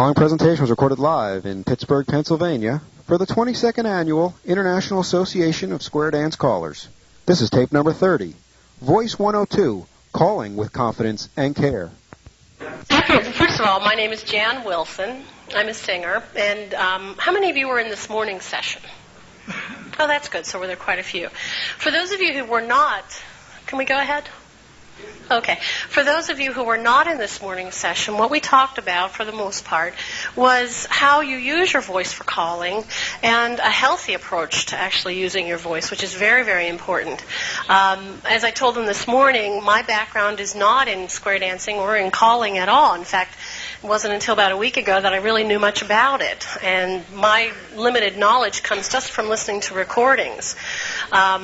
following presentation was recorded live in Pittsburgh, Pennsylvania for the 22nd Annual International Association of Square Dance Callers. This is tape number 30, Voice 102, Calling with Confidence and Care. First of all, my name is Jan Wilson. I'm a singer. And how many of you were in this morning's session? Oh, that's good. So were there quite a few. For those of you who were not, can we go ahead? Okay. For those of you who were not in this morning's session, what we talked about, for the most part, was how you use your voice for calling and a healthy approach to actually using your voice, which is very, very important. As I told them this morning, my background is not in square dancing or in calling at all. In fact, it wasn't until about a week ago that I really knew much about it. And my limited knowledge comes just from listening to recordings.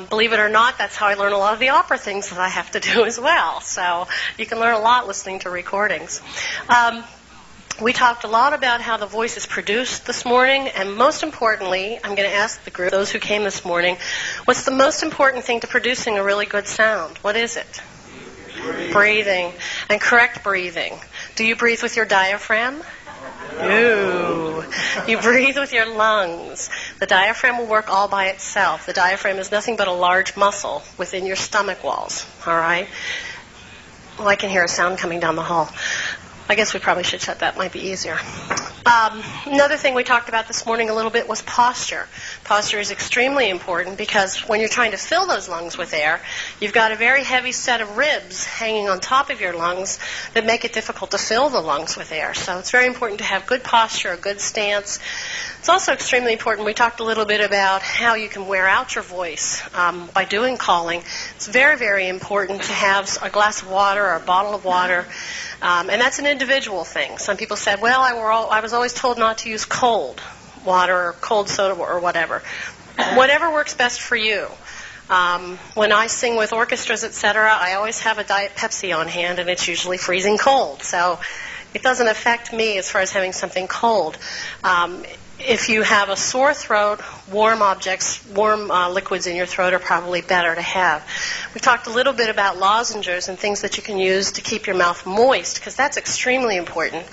Believe it or not, that's how I learn a lot of the opera things that I have to do as well. So you can learn a lot listening to recordings. We talked a lot about how the voice is produced this morning, and most importantly, I'm going to ask the group, those who came this morning, what's the most important thing to producing a really good sound? What is it? Breathing. And correct breathing. Do you breathe with your diaphragm? No. You breathe with your lungs. The diaphragm will work all by itself. The diaphragm is nothing but a large muscle within your stomach walls. All right? Well, I can hear a sound coming down the hall. I guess we probably should shut that. Might be easier. Another thing we talked about this morning a little bit was posture. Posture is extremely important because when you're trying to fill those lungs with air, you've got a very heavy set of ribs hanging on top of your lungs that make it difficult to fill the lungs with air. So it's very important to have good posture, a good stance. It's also extremely important. We talked a little bit about how you can wear out your voice by doing calling. It's very, very important to have a glass of water or a bottle of water. And that's an individual thing. Some people said, well, I was always told not to use cold water or cold soda or whatever. Whatever works best for you. When I sing with orchestras, etc., I always have a Diet Pepsi on hand, and it's usually freezing cold. So it doesn't affect me as far as having something cold. If you have a sore throat, warm objects, warm liquids in your throat are probably better to have. We talked a little bit about lozenges and things that you can use to keep your mouth moist, because that's extremely important.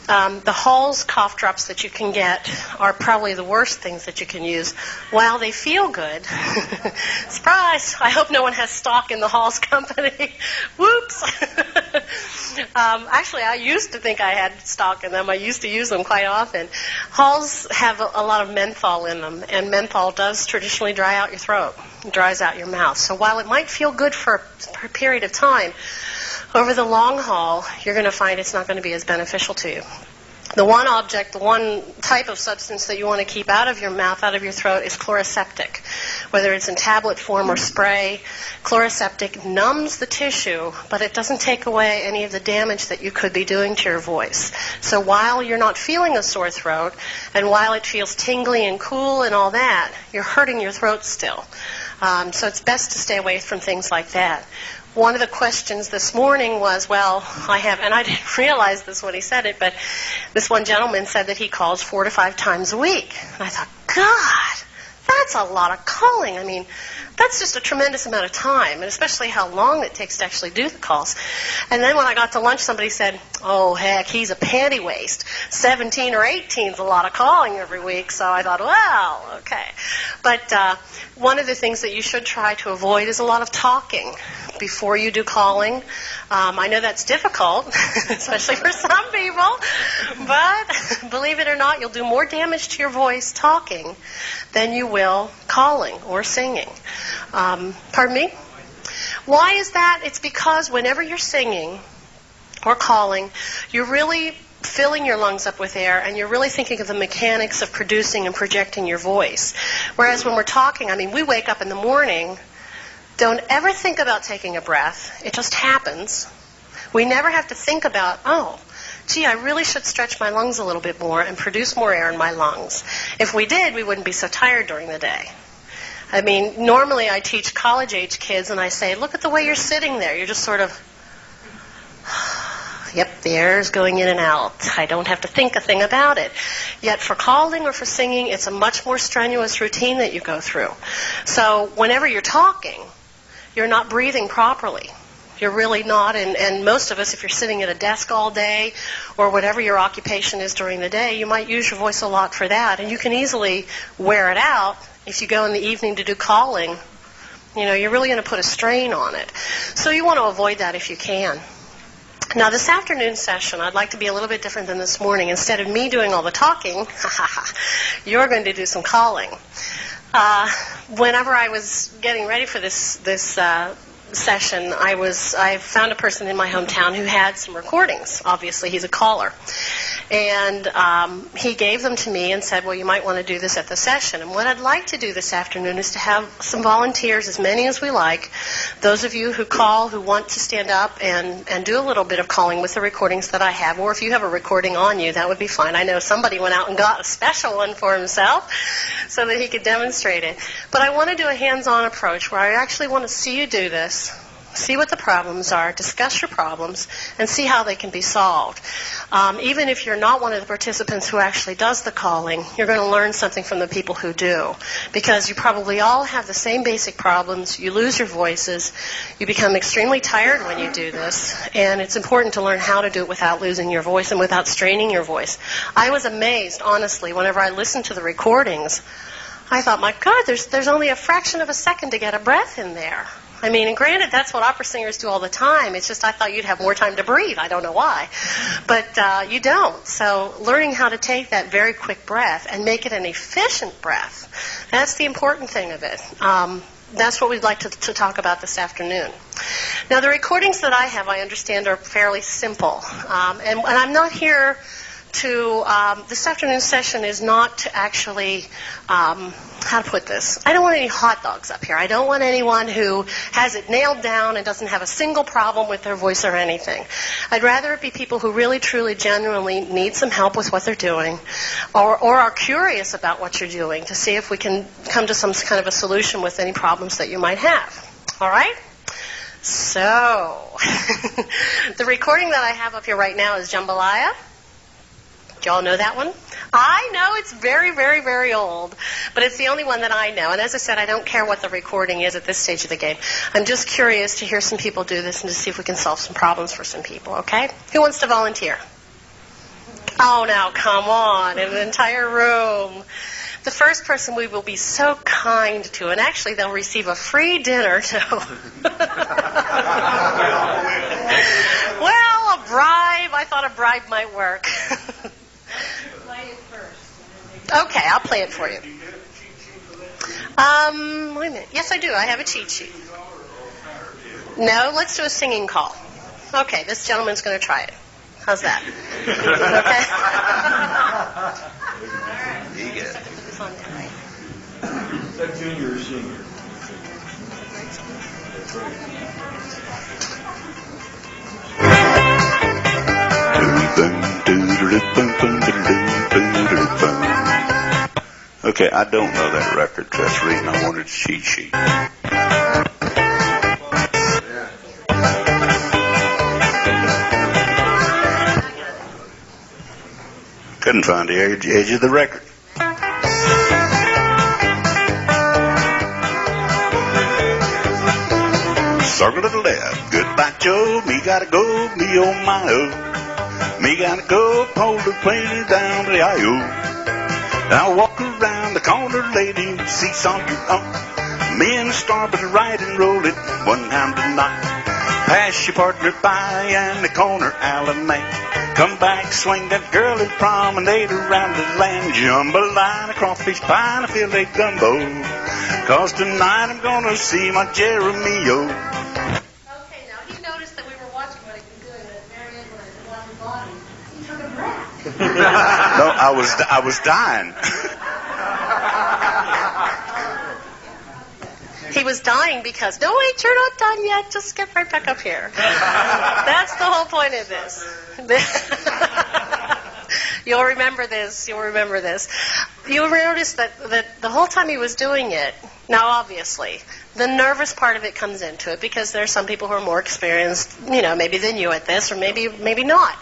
The Hall's cough drops that you can get are probably the worst things that you can use. While they feel good, surprise, I hope no one has stock in the Hall's company. Whoops. Actually, I used to think I had stock in them. I used to use them quite often. Hall's have a lot of menthol in them, and menthol does traditionally dry out your throat. It dries out your mouth. So while it might feel good for a period of time, over the long haul, you're going to find it's not going to be as beneficial to you. The one object, the one type of substance that you want to keep out of your mouth, out of your throat, is chloroseptic. Whether it's in tablet form or spray, chloroseptic numbs the tissue, but it doesn't take away any of the damage that you could be doing to your voice. So while you're not feeling a sore throat, and while it feels tingly and cool and all that, you're hurting your throat still. So it's best to stay away from things like that. One of the questions this morning was, well, and I didn't realize this when he said it, but this one gentleman said that he calls 4 to 5 times a week. And I thought, God, that's a lot of calling. I mean, that's just a tremendous amount of time, and especially how long it takes to actually do the calls. And then when I got to lunch, somebody said, oh, heck, he's a panty waste. 17 or 18 is a lot of calling every week. So I thought, well, okay. But one of the things that you should try to avoid is a lot of talking before you do calling. I know that's difficult, especially for some people, but believe it or not, you'll do more damage to your voice talking than you will calling or singing. Pardon me? Why is that? It's because whenever you're singing or calling, you're really filling your lungs up with air, and you're really thinking of the mechanics of producing and projecting your voice. Whereas when we're talking, I mean, we wake up in the morning, don't ever think about taking a breath. It just happens. We never have to think about, oh, gee, I really should stretch my lungs a little bit more and produce more air in my lungs. If we did, we wouldn't be so tired during the day. I mean, normally I teach college-age kids, and I say, look at the way you're sitting there. You're just sort of, yep, the air is going in and out. I don't have to think a thing about it. Yet for calling or for singing, it's a much more strenuous routine that you go through. So whenever you're talking, you're not breathing properly. You're really not, and most of us, if you're sitting at a desk all day or whatever your occupation is during the day, you might use your voice a lot for that, and you can easily wear it out if you go in the evening to do calling. You're really going to put a strain on it. So you want to avoid that if you can. Now, this afternoon session, I'd like to be a little bit different than this morning. Instead of me doing all the talking, you're going to do some calling. Whenever I was getting ready for this session, I found a person in my hometown who had some recordings. Obviously, he's a caller. And he gave them to me and said, well, you might want to do this at the session. And what I'd like to do this afternoon is to have some volunteers, as many as we like, those of you who call, who want to stand up and do a little bit of calling with the recordings that I have, or if you have a recording on you, that would be fine. I know somebody went out and got a special one for himself so that he could demonstrate it. But I want to do a hands-on approach where I actually want to see you do this, see what the problems are, discuss your problems, and see how they can be solved. Even if you're not one of the participants who actually does the calling, you're going to learn something from the people who do, because you probably all have the same basic problems. You lose your voices. You become extremely tired when you do this, and it's important to learn how to do it without losing your voice and without straining your voice. I was amazed, honestly, whenever I listened to the recordings. I thought, my God, there's only a fraction of a second to get a breath in there. I mean, and granted, that's what opera singers do all the time. It's just I thought you'd have more time to breathe. I don't know why. But you don't. So learning how to take that very quick breath and make it an efficient breath, that's the important thing of it. That's what we'd like to talk about this afternoon. Now, the recordings that I have, I understand, are fairly simple. And I'm not here to, this afternoon's session is not to actually, how to put this? I don't want any hot dogs up here. I don't want anyone who has it nailed down and doesn't have a single problem with their voice or anything. I'd rather it be people who really, truly, genuinely need some help with what they're doing, or are curious about what you're doing, to see if we can come to some kind of a solution with any problems that you might have. All right? So, the recording that I have up here right now is Jambalaya. Do you all know that one? I know it's very, very, very old, but it's the only one that I know. And as I said, I don't care what the recording is at this stage of the game. I'm just curious to hear some people do this and to see if we can solve some problems for some people, okay? Who wants to volunteer? Oh, now, come on, in an entire room. The first person we will be so kind to, and actually they'll receive a free dinner, too. Well, a bribe. I thought a bribe might work. Okay, I'll play it for you. Wait a minute. Yes, I do. I have a cheat sheet. No, let's do a singing call. Okay, this gentleman's going to try it. How's that? Okay? You get it. That junior is senior. Okay, I don't know that record. That's the reason I wanted a cheat sheet. Couldn't find the edge of the record. Circle to the left. Goodbye, Joe. Me gotta go. Me oh my oh. Me gotta go. Pull the plane down to the I.O. Now walk around the corner, lady, see some you own. Me and the starboard right and roll it one hand tonight. Pass your partner by and the corner alley. Come back, swing that girl and promenade around the land. Jambalaya, crawfish pie, and a filet gumbo. 'Cause tonight I'm gonna see my Jeremio. Okay, now he noticed that we were watching what he was doing at the very end when he was watching body. He took a breath. No, I was dying. He was dying because, no, wait, you're not done yet. Just get right back up here. That's the whole point of this. You'll remember this. You'll notice that the whole time he was doing it, now obviously, the nervous part of it comes into it because there are some people who are more experienced, maybe than you at this, or maybe not.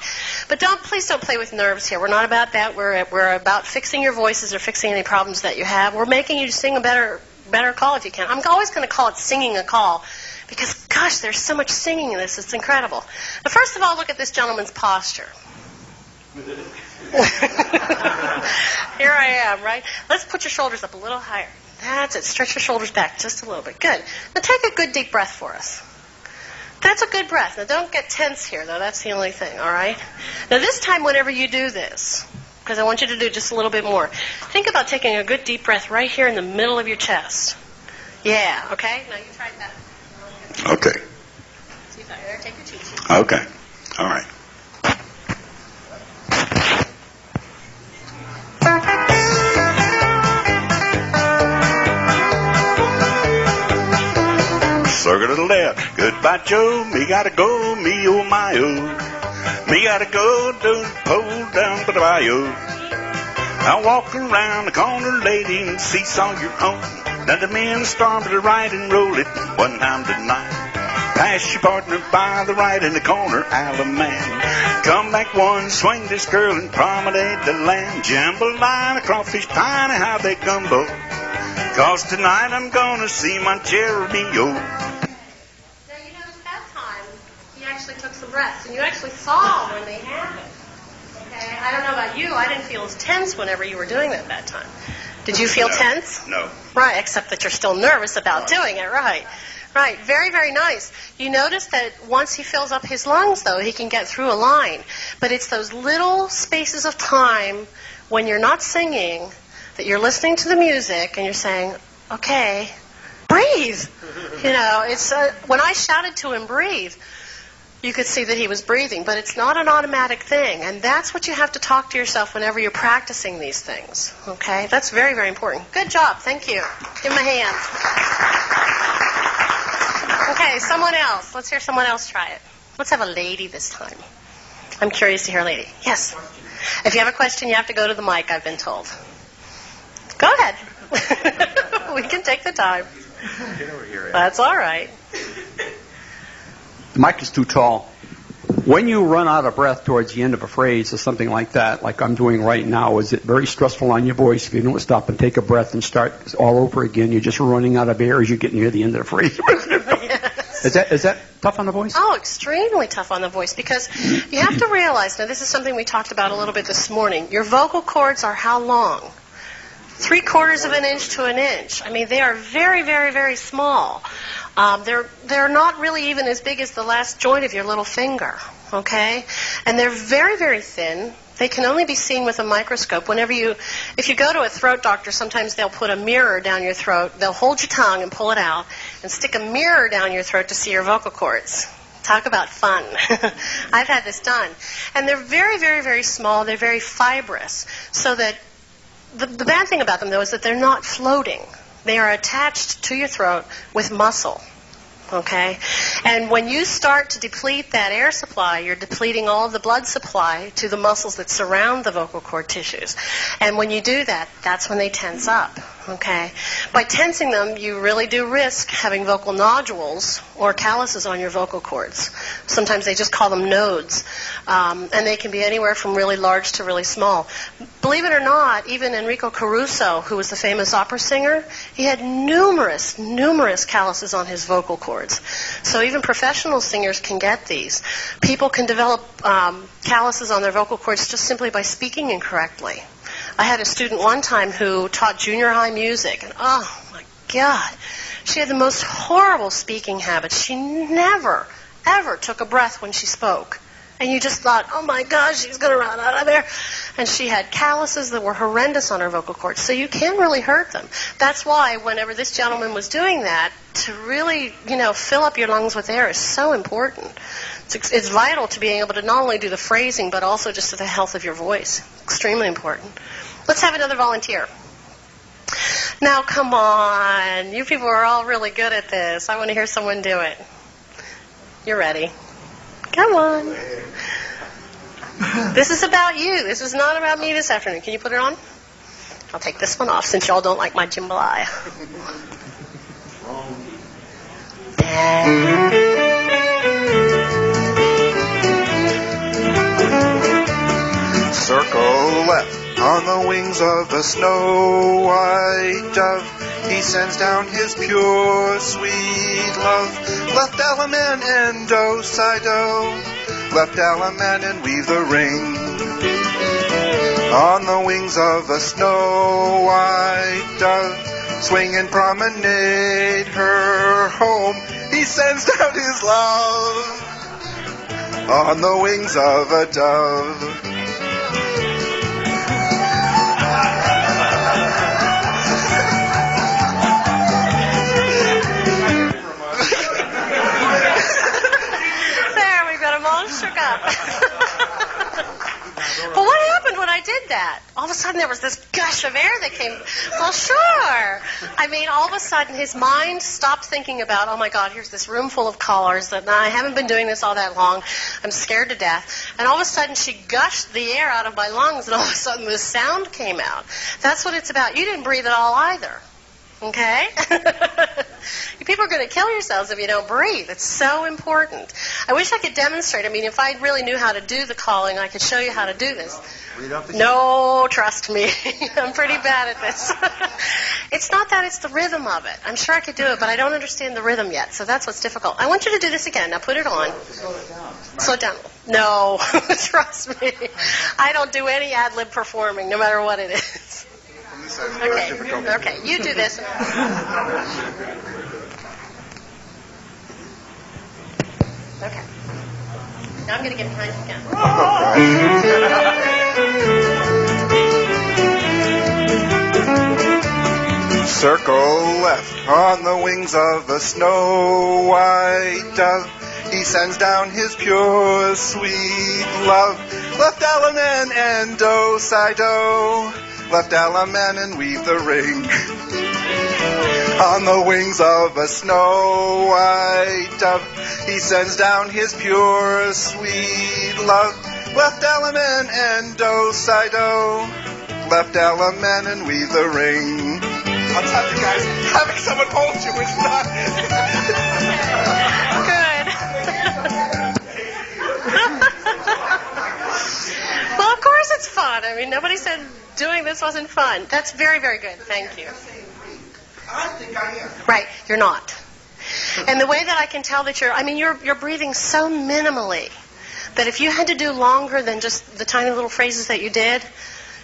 But please don't play with nerves here. We're not about that. We're about fixing your voices or fixing any problems that you have. We're making you sing a better call if you can. I'm always going to call it singing a call because, Gosh, there's so much singing in this. It's incredible. Now, first of all, look at this gentleman's posture. Here I am, right? Let's put your shoulders up a little higher. That's it. Stretch your shoulders back just a little bit. Good. Now take a good deep breath for us. That's a good breath. Now don't get tense here, though. That's the only thing, all right? Now this time, whenever you do this, because I want you to do just a little bit more, think about taking a good deep breath right here in the middle of your chest. Yeah, okay? Now you try that. Okay. See if there. Take your cheeks. Okay. All right. Circle to the left. Goodbye, Joe. Me gotta go. Me, oh, my, oh. Me gotta go to the pole down by the bayou. I walk around the corner, lady, and seesaw your own. Now the men storm to the right and roll it one time tonight. Pass your partner by the right in the corner, Alaman. Come back one, swing this girl and promenade the land. Jambalaya, crawfish pie, and how they gumbo. 'Cause tonight I'm gonna see my Jeremy-o. Now you notice that time he actually took some breaths, and you actually saw when they happened. Okay, I don't know about you, I didn't feel as tense whenever you were doing that time. Did you feel tense? No. Right, except that you're still nervous about doing it, right. Right, very, very nice. You notice that once he fills up his lungs, though, he can get through a line. But it's those little spaces of time when you're not singing that you're listening to the music and you're saying, okay, breathe. You know, it's when I shouted to him, breathe, you could see that he was breathing. But it's not an automatic thing. And that's what you have to talk to yourself whenever you're practicing these things. Okay? That's very, very important. Good job. Thank you. Give him a hand. Okay, someone else. Let's hear someone else try it. Let's have a lady this time. I'm curious to hear a lady. Yes. If you have a question, you have to go to the mic, I've been told. Go ahead. We can take the time. Get over here, Ed. That's all right. The mic is too tall. When you run out of breath towards the end of a phrase or something like that, like I'm doing right now, is it very stressful on your voice if you don't stop and take a breath and start all over again? You're just running out of air as you get near the end of the phrase. Yes. Is that tough on the voice? Oh, extremely tough on the voice, because you have to realize, now this is something we talked about a little bit this morning, your vocal cords are how long? 3/4 of an inch to an inch. I mean, they are very, very, very small. They're not really even as big as the last joint of your little finger, okay? And they're very, very thin. They can only be seen with a microscope. If you go to a throat doctor, sometimes they'll put a mirror down your throat. They'll hold your tongue and pull it out and stick a mirror down your throat to see your vocal cords. Talk about fun. I've had this done. And they're very, very, very small. They're very fibrous. So that the bad thing about them, though, is that they're not floating. They are attached to your throat with muscle. Okay? And when you start to deplete that air supply, you're depleting all of the blood supply to the muscles that surround the vocal cord tissues. And when you do that, that's when they tense up. Okay? By tensing them, you really do risk having vocal nodules or calluses on your vocal cords. Sometimes they just call them nodes. And they can be anywhere from really large to really small. Believe it or not, even Enrico Caruso, who was the famous opera singer, he had numerous calluses on his vocal cords. So even professional singers can get these. People can develop calluses on their vocal cords just simply by speaking incorrectly. I had a student one time who taught junior high music, and oh my God, she had the most horrible speaking habits. She never, ever took a breath when she spoke. And you just thought, oh my gosh, she's going to run out of there. And she had calluses that were horrendous on her vocal cords. So you can really hurt them. That's why whenever this gentleman was doing that, to really, fill up your lungs with air is so important. It's vital to being able to not only do the phrasing, but also just to the health of your voice. Extremely important. Let's have another volunteer. Now, come on. You people are all really good at this. I want to hear someone do it. You're ready. Come on. This is about you. This is not about me this afternoon. Can you put it on? I'll take this one off since y'all don't like my jambalaya. Circle left. On the wings of a snow-white dove, he sends down his pure, sweet love. Left element and do, si, do. Left element and weave the ring. On the wings of a snow-white dove, swing and promenade her home. He sends down his love. On the wings of a dove. Shook up. But what happened when I did that? All of a sudden there was this gush of air that came. Well, sure. I mean, all of a sudden his mind stopped thinking about, oh my God, here's this room full of callers that I haven't been doing this all that long. I'm scared to death. And all of a sudden she gushed the air out of my lungs, and all of a sudden this sound came out. That's what it's about. You didn't breathe at all either. Okay? People are going to kill yourselves if you don't breathe. It's so important. I wish I could demonstrate. I mean, if I really knew how to do the calling, I could show you how to do this. No, trust me. I'm pretty bad at this. It's not that, it's the rhythm of it. I'm sure I could do it, but I don't understand the rhythm yet, so that's what's difficult. I want you to do this again. Now put it on. Slow it down. No, trust me. I don't do any ad-lib performing, no matter what it is. Okay, you do this. Okay. Now I'm going to get behind you again. Circle left on the wings of a snow-white dove. He sends down his pure, sweet love. Left element and do, si, do. Left element and weave the ring. On the wings of a snow-white dove, he sends down his pure, sweet love. Left element and do, si, do. Left element and weave the ring. I'll tell you guys, having someone hold you is not... Good. Well, of course it's fun. I mean, nobody said doing this wasn't fun. That's very, very good. Thank you. I think I am. Right, you're not. And the way that I can tell that you're breathing so minimally that if you had to do longer than just the tiny little phrases that you did,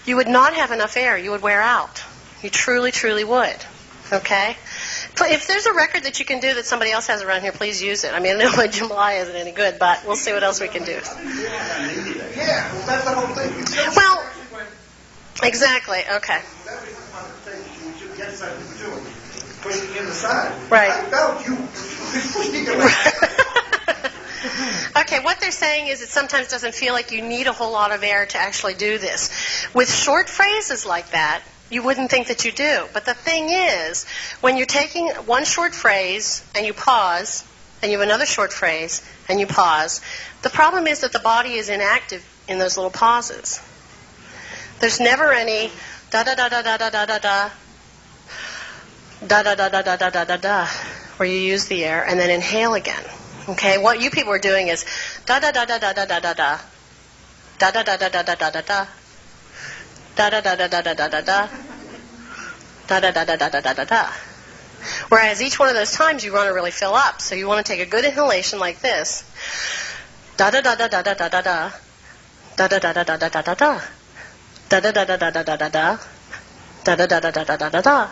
you would not have enough air. You would wear out. You truly, truly would. Okay? If there's a record that you can do that somebody else has around here, please use it. I mean, I know my jambalaya isn't any good, but we'll see what else we can do. Yeah, well, that's the whole thing. Well, exactly. Okay. Pushing in the side. Right. I felt you pushing it. Okay, what they're saying is it sometimes doesn't feel like you need a whole lot of air to actually do this. With short phrases like that, you wouldn't think that you do. But the thing is, when you're taking one short phrase and you pause, and you have another short phrase and you pause, the problem is that the body is inactive in those little pauses. There's never any da-da-da-da-da-da-da-da-da, da-da-da-da-da-da-da-da, where you use the air and then inhale again. Okay, what you people are doing is da-da-da-da-da-da-da-da-da, da-da-da-da-da-da-da-da, da-da-da-da-da-da-da-da, da-da-da-da-da-da-da-da. Whereas each one of those times you want to really fill up. So you want to take a good inhalation like this. Da-da-da-da-da-da-da-da-da, da-da-da-da-da-da-da-da, da-da-da-da-da-da-da-da, da-da-da-da-da-da-da-da.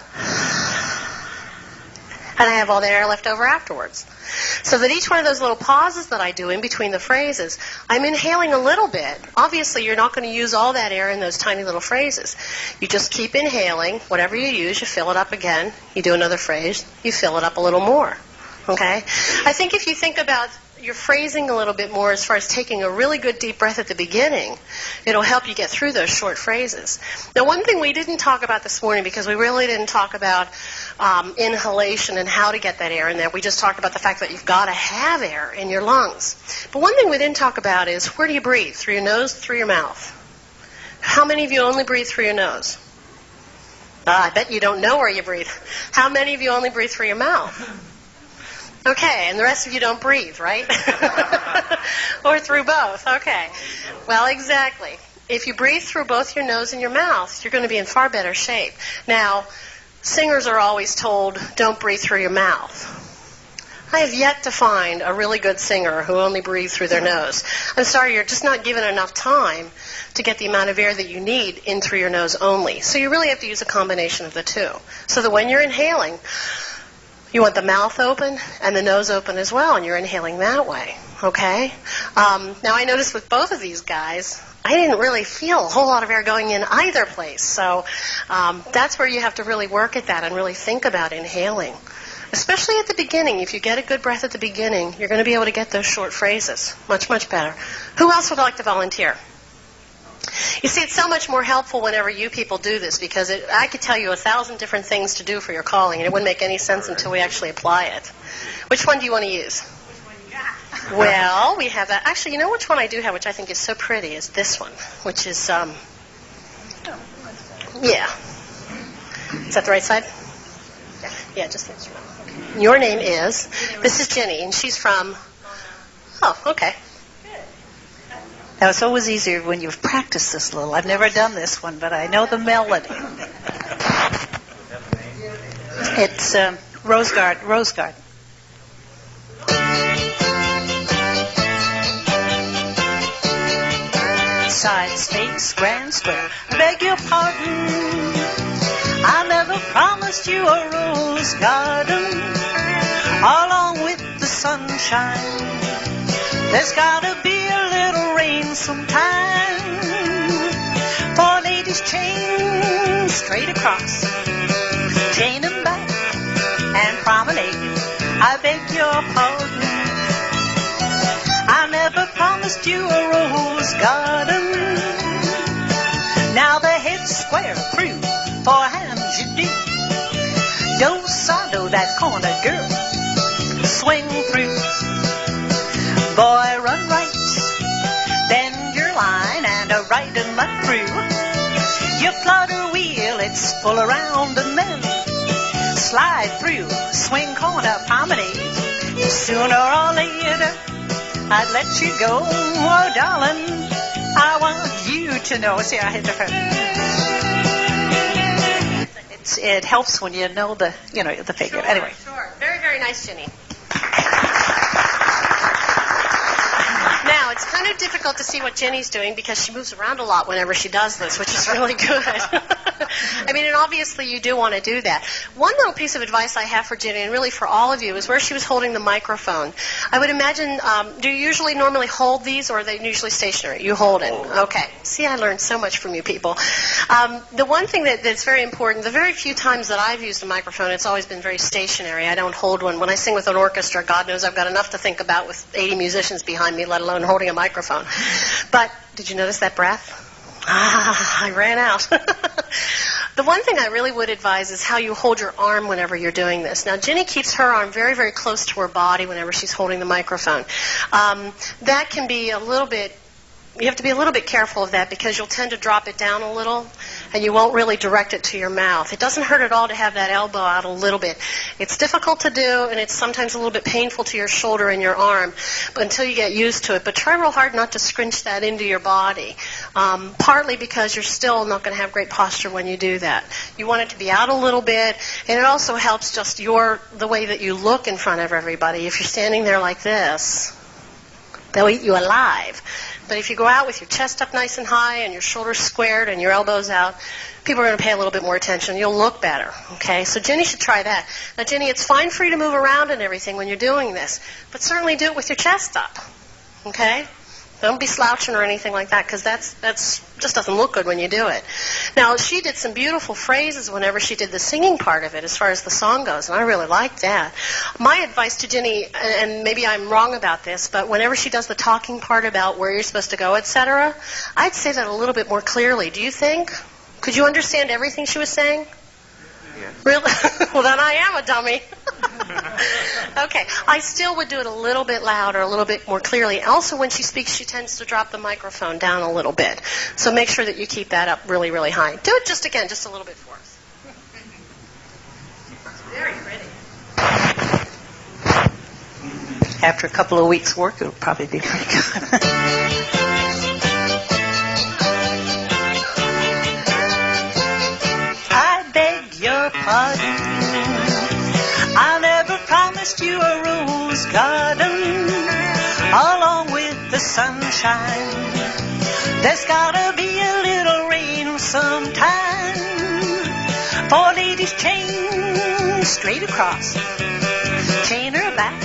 And I have all the air left over afterwards. So that each one of those little pauses that I do in between the phrases, I'm inhaling a little bit. Obviously, you're not going to use all that air in those tiny little phrases. You just keep inhaling. Whatever you use, you fill it up again. You do another phrase. You fill it up a little more. Okay? I think if you think about your phrasing a little bit more as far as taking a really good deep breath at the beginning, it'll help you get through those short phrases. Now, one thing we didn't talk about this morning, because we really didn't talk about inhalation and how to get that air in there. We just talked about the fact that you've got to have air in your lungs. But one thing we didn't talk about is, where do you breathe? Through your nose, through your mouth? How many of you only breathe through your nose? I bet you don't know where you breathe. How many of you only breathe through your mouth? Okay, and the rest of you don't breathe, right? Or through both. Okay. Well, exactly. if you breathe through both your nose and your mouth, you're going to be in far better shape. Now, singers are always told, don't breathe through your mouth. I have yet to find a really good singer who only breathes through their nose. I'm sorry, you're just not given enough time to get the amount of air that you need in through your nose only. So you really have to use a combination of the two. So that when you're inhaling, you want the mouth open and the nose open as well, and you're inhaling that way. Okay? Now I noticed with both of these guys, I didn't really feel a whole lot of air going in either place. So that's where you have to really work at that and really think about inhaling. Especially at the beginning. If you get a good breath at the beginning, you're going to be able to get those short phrases much, much better. Who else would like to volunteer? You see, it's so much more helpful whenever you people do this, because I could tell you 1,000 different things to do for your calling, and it wouldn't make any sense until we actually apply it. Which one do you want to use? Well, we have that. Actually, you know which one I do have, which I think is so pretty, is this one, which is, yeah. Is that the right side? Yeah, just answer. Your name is? This is Jenny, and she's from, oh, okay. Now, it's always easier when you've practiced this a little. I've never done this one, but I know the melody. It's Rose Garden. Side space, grand square. Beg your pardon. I never promised you a rose garden along with the sunshine. There's gotta be a little rain sometime. For ladies chain straight across, chain them back and promenade. I beg your pardon. I never promised you a rose garden. Now the head's square through, 4 hands you do. Do-sa-do that corner, girl. Swing through. Boy, run right. Bend your line and a right and left through. You flutter wheel, it's full around and then slide through. Swing corner, promenade. Sooner or later, I'd let you go. Oh, darling, I want you to know. See, I hit the front. It helps when you know the figure. Sure, Anyway. Sure. Very, very nice, Jenny. Now, it's kind of difficult to see what Jenny's doing because she moves around a lot whenever she does this, which is really good. I mean, and obviously you do want to do that. One little piece of advice I have for Jenny, and really for all of you, is where she was holding the microphone. I would imagine, do you usually normally hold these, or are they usually stationary? You hold it. Okay. See, I learned so much from you people. The one thing that's very important, the very few times that I've used a microphone, it's always been very stationary. I don't hold one. When I sing with an orchestra, God knows I've got enough to think about with 80 musicians behind me, let alone holding a microphone. But did you notice that breath? I ran out. The one thing I really would advise is how you hold your arm whenever you're doing this. Now, Jenny keeps her arm very, very close to her body whenever she's holding the microphone. That can be a little bit, you have to be a little bit careful of that because you'll tend to drop it down a little and you won't really direct it to your mouth. It doesn't hurt at all to have that elbow out a little bit. It's difficult to do and it's sometimes a little bit painful to your shoulder and your arm but until you get used to it. But try real hard not to scrunch that into your body, partly because you're still not going to have great posture when you do that. You want it to be out a little bit, and it also helps just the way that you look in front of everybody. If you're standing there like this, they'll eat you alive. But if you go out with your chest up nice and high and your shoulders squared and your elbows out, people are going to pay a little bit more attention. You'll look better, okay? So Jenny should try that. Now, Jenny, it's fine for you to move around and everything when you're doing this, but certainly do it with your chest up, okay? Don't be slouching or anything like that because that's just doesn't look good when you do it. Now, she did some beautiful phrases whenever she did the singing part of it as far as the song goes, and I really liked that. My advice to Jenny, and maybe I'm wrong about this, but whenever she does the talking part about where you're supposed to go, etc., I'd say that a little bit more clearly. Do you think? Could you understand everything she was saying? Yes. Really? Well, then I am a dummy. Okay. I still would do it a little bit louder, a little bit more clearly. Also, when she speaks, she tends to drop the microphone down a little bit. So make sure that you keep that up really, really high. Do it just again, just a little bit for us. It's very pretty. After a couple of weeks' work, it'll probably be pretty good. your pardon. I never promised you a rose garden along with the sunshine. There's gotta be a little rain sometime. For ladies chain straight across, chain her back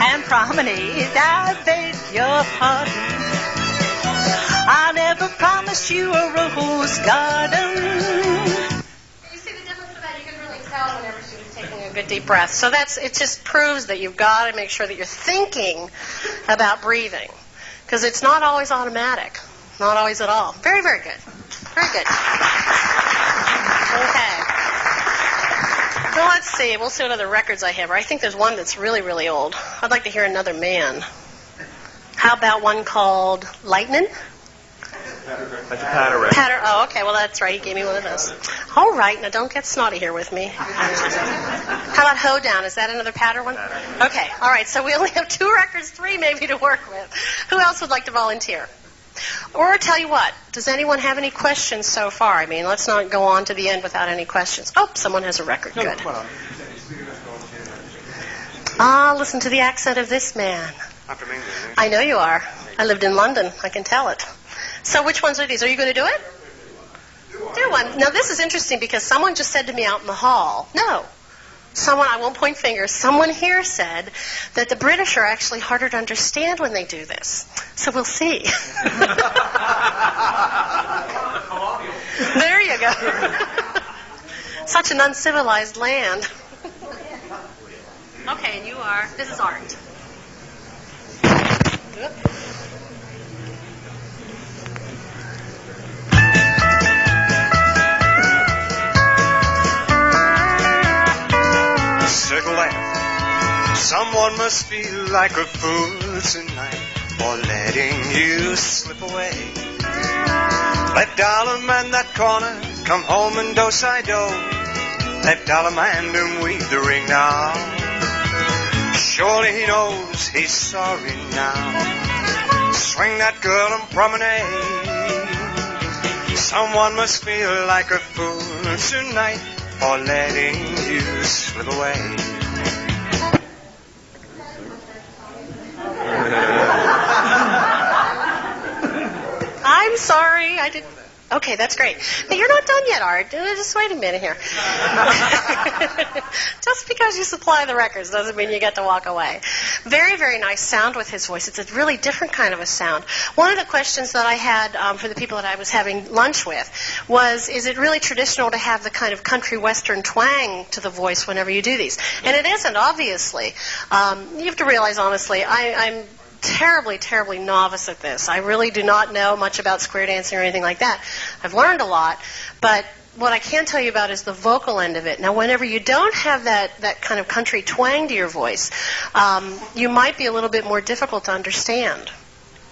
and promenade. I beg your pardon. I never promised you a rose garden. You see the difference with that? You can really tell whenever she was taking a good deep breath. So it just proves that you've got to make sure that you're thinking about breathing, because it's not always automatic. Not always at all. Very, very good. Very good. Okay. Well, let's see. We'll see what other records I have. I think there's one that's really, really old. I'd like to hear Another Man. How about one called Lightnin'? That's a patter. Patter. Oh, okay. Well, that's right. He gave me one of those. All right. Now, don't get snotty here with me. How about Hoedown? Is that another patter one? Okay. All right. So we only have 2 records, 3 maybe to work with. Who else would like to volunteer? Or tell you what, does anyone have any questions so far? I mean, let's not go on to the end without any questions. Oh, someone has a record. Good. Listen to the accent of this man. I'm from England. I know you are. I lived in London. I can tell it. So which ones are these? Are you going to do it? Do one. Now, this is interesting because someone just said to me out in the hall, no. Someone, I won't point fingers, someone here said that the British are actually harder to understand when they do this. So we'll see. There you go. Such an uncivilized land. Okay, and you are, this is Art. Good. Circle left. Someone must feel like a fool tonight for letting you slip away. Let dollar man that corner come home and do-si-do. Let dollar man him weave the ring now. Surely he knows he's sorry now. Swing that girl and promenade. Someone must feel like a fool tonight for letting you slip away. I'm sorry, I didn't. Okay, that's great. But you're not done yet, Art. Just wait a minute here. Just because you supply the records doesn't mean you get to walk away. Very, very nice sound with his voice. It's a really different kind of a sound. One of the questions that I had for the people that I was having lunch with was, is it really traditional to have the kind of country western twang to the voice whenever you do these? And it isn't, obviously. You have to realize, honestly, I'm terribly, terribly novice at this. I really do not know much about square dancing or anything like that. I've learned a lot, but what I can tell you about is the vocal end of it. Now, whenever you don't have that kind of country twang to your voice, you might be a little bit more difficult to understand.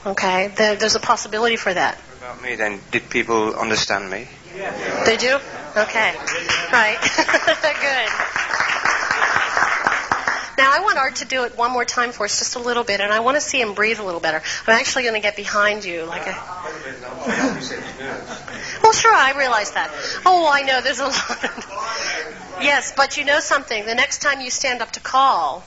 Okay? There's a possibility for that. What about me then? Did people understand me? Did you? Okay. Right. Good. Now, I want Art to do it one more time for us, just a little bit, and I want to see him breathe a little better. I'm actually going to get behind you like a... Well, sure, I realize that. Oh, I know, there's a lot of... Yes, but you know something. The next time you stand up to call,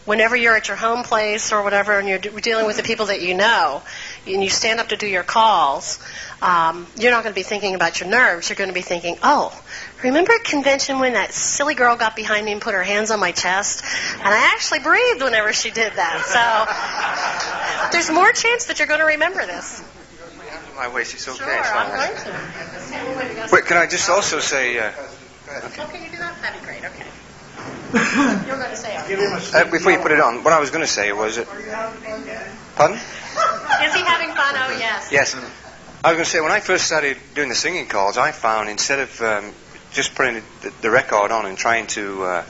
whenever you're at your home place or whatever, and you're dealing with the people that you know, and you stand up to do your calls, you're not going to be thinking about your nerves. You're going to be thinking, oh, remember at convention when that silly girl got behind me and put her hands on my chest? And I actually breathed whenever she did that. So there's more chance that you're going to remember this. My waist is okay. Sure, I'm going to. Wait, can I just also say... Oh, can you do that? That'd be great, okay. You were going to say it. before you put it on, what I was going to say was... Pardon? Is he having fun? Oh, yes. Yes. I was going to say, when I first started doing the singing calls, I found instead of just putting the record on and trying to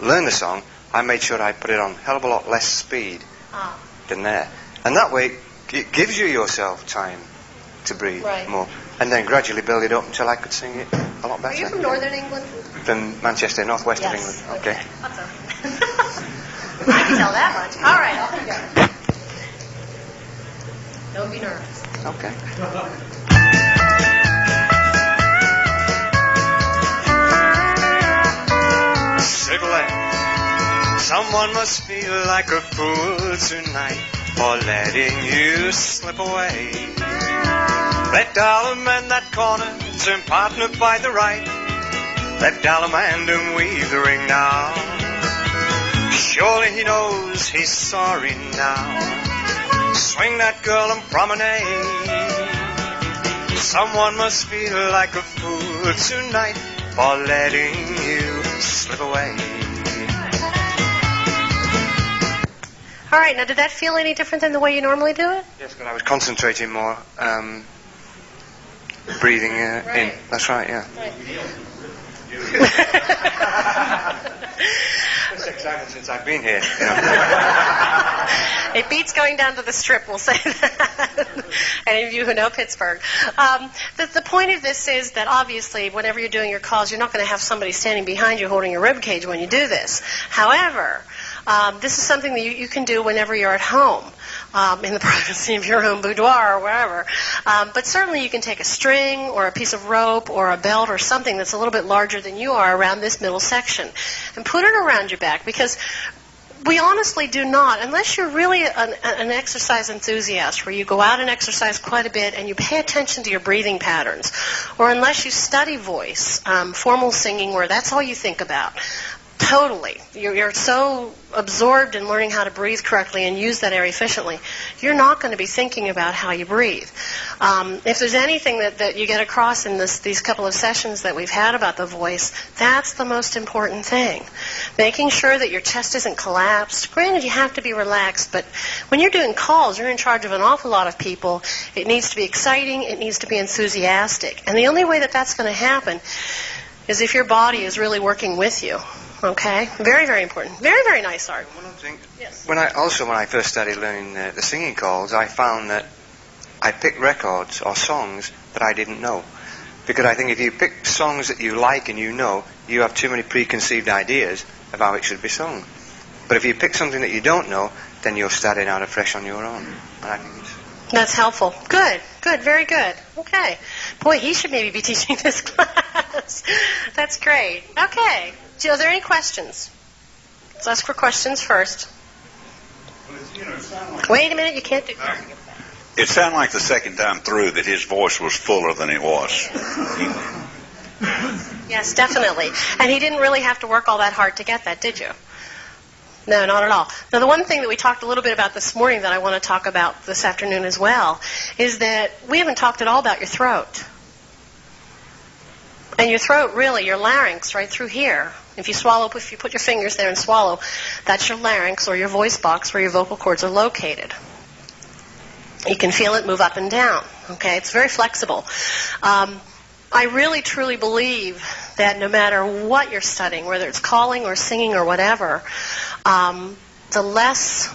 learn the song, I made sure I put it on a hell of a lot less speed than there. And that way, it gives you yourself time to breathe more. And then gradually build it up until I could sing it a lot better. Are you from Northern England? From Manchester, northwest of England. Okay. That's all. I can tell that much. All right, off you go. Don't be nervous. Okay. Someone must feel like a fool tonight for letting you slip away. Let dollar man that corner turn partner by the right. Let dollar man weave the ring now. Surely he knows he's sorry now. Swing that girl and promenade. Someone must feel like a fool tonight for letting you slip away. All right, now did that feel any different than the way you normally do it? Yes, but I was concentrating more, breathing in. That's right, yeah. Right. It's exciting since I've been here. You know. It beats going down to the Strip, we'll say that. Any of you who know Pittsburgh. The point of this is that obviously whenever you're doing your calls, you're not going to have somebody standing behind you holding your rib cage when you do this. However, this is something that you can do whenever you're at home, in the privacy of your own boudoir or wherever. But certainly you can take a string or a piece of rope or a belt or something that's a little bit larger than you are around this middle section and put it around your back, because we honestly do not, unless you're really an exercise enthusiast where you go out and exercise quite a bit and you pay attention to your breathing patterns, or unless you study voice, formal singing where that's all you think about. Totally. You're so absorbed in learning how to breathe correctly and use that air efficiently, you're not going to be thinking about how you breathe. If there's anything that you get across in these couple of sessions that we've had about the voice, that's the most important thing. Making sure that your chest isn't collapsed. Granted, you have to be relaxed, but when you're doing calls, you're in charge of an awful lot of people. It needs to be exciting. It needs to be enthusiastic. And the only way that that's going to happen is if your body is really working with you. Okay? Very, very important. Very, very nice, Art. One other thing. Yes. When I first started learning the singing calls, I found that I picked records or songs that I didn't know. Because I think if you pick songs that you like and you know, you have too many preconceived ideas of how it should be sung. But if you pick something that you don't know, then you're starting out afresh on your own. And I think that's helpful. Good. Good. Very good. Okay. Boy, he should maybe be teaching this class. That's great. Okay. Are there any questions? Let's ask for questions first. Wait a minute. You can't do that. It sounded like the second time through that his voice was fuller than it was. Yes, definitely. And he didn't really have to work all that hard to get that, did you? No, not at all. Now, the one thing that we talked a little bit about this morning that I want to talk about this afternoon as well is that we haven't talked at all about your throat. And your throat, really, your larynx right through here. If you put your fingers there and swallow, that's your larynx or your voice box where your vocal cords are located. You can feel it move up and down. Okay, it's very flexible. I really, truly believe that no matter what you're studying, whether it's calling or singing or whatever, the less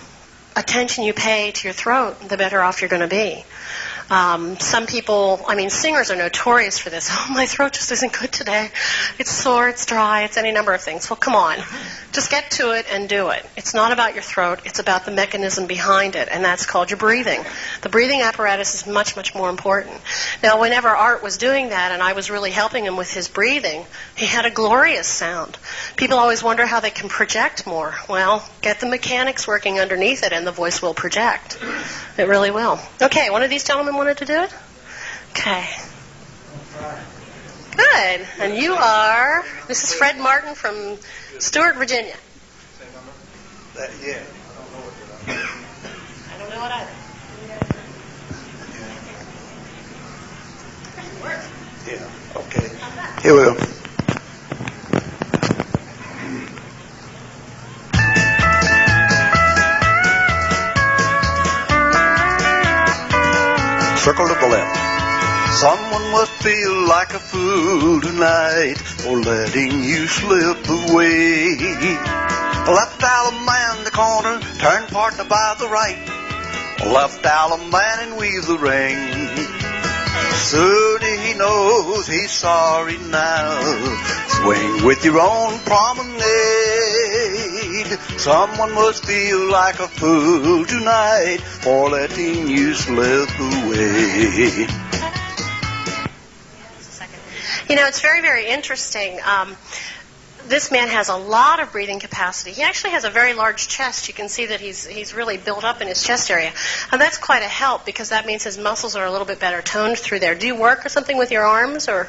attention you pay to your throat, the better off you're going to be. Some people, singers are notorious for this. Oh, my throat just isn't good today. It's sore, it's dry, it's any number of things. Well, come on. Just get to it and do it. It's not about your throat. It's about the mechanism behind it, and that's called your breathing. The breathing apparatus is much, much more important. Now, whenever Art was doing that and I was really helping him with his breathing, he had a glorious sound. People always wonder how they can project more. Well, get the mechanics working underneath it and the voice will project. It really will. Okay, one of these gentlemen wanted to do it? Okay. Good. And you are, this is Fred Martin from Stewart, Virginia. Yeah. I don't know what either. Yeah. Okay. Here we go. Circle to the left. Someone must feel like a fool tonight for letting you slip away. Left Allemande the corner, turn partner by the right. Left Allemande and weave the ring. Soon he knows he's sorry now. Swing with your own promenade. Someone must feel like a fool tonight for letting you slip away. You know, it's very, very interesting. This man has a lot of breathing capacity. He actually has a very large chest. You can see that he's really built up in his chest area. And that's quite a help because that means his muscles are a little bit better toned through there. Do you work or something with your arms or?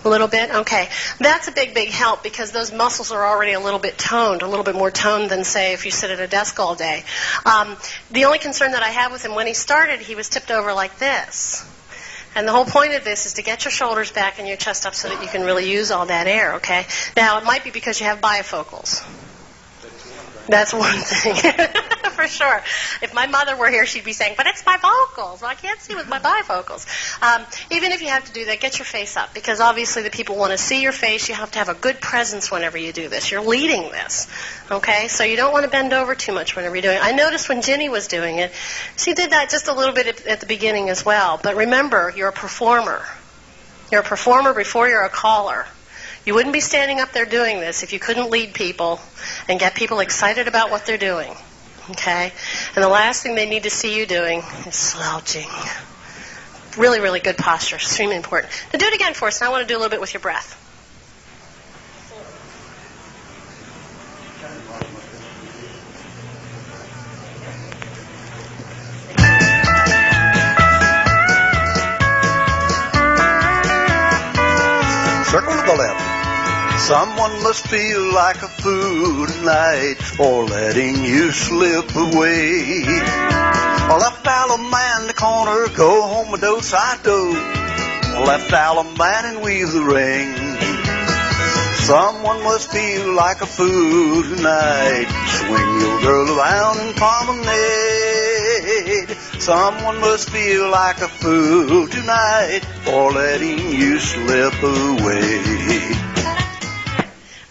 A little bit? Okay. That's a big, big help because those muscles are already a little bit toned, a little bit more toned than, say, if you sit at a desk all day. The only concern that I had with him when he started, he was tipped over like this. And the whole point of this is to get your shoulders back and your chest up so that you can really use all that air, okay? Now, it might be because you have bifocals. That's one thing, for sure. If my mother were here, she'd be saying, but it's my vocals. Well, I can't see with my bifocals. Even if you have to do that, get your face up, because obviously the people want to see your face. You have to have a good presence whenever you do this. You're leading this, okay? So you don't want to bend over too much whenever you're doing it. I noticed when Ginny was doing it, she did that just a little bit at the beginning as well. But remember, you're a performer. You're a performer before you're a caller. You wouldn't be standing up there doing this if you couldn't lead people and get people excited about what they're doing, okay? And the last thing they need to see you doing is slouching. Really, really good posture, extremely important. Now do it again for us, and I want to do a little bit with your breath. Circle to the left. Someone must feel like a fool tonight for letting you slip away. A left alum man in the corner, go home with those side dough. A left alum man and weave the ring. Someone must feel like a fool tonight. Swing your girl around and promenade. Someone must feel like a fool tonight for letting you slip away.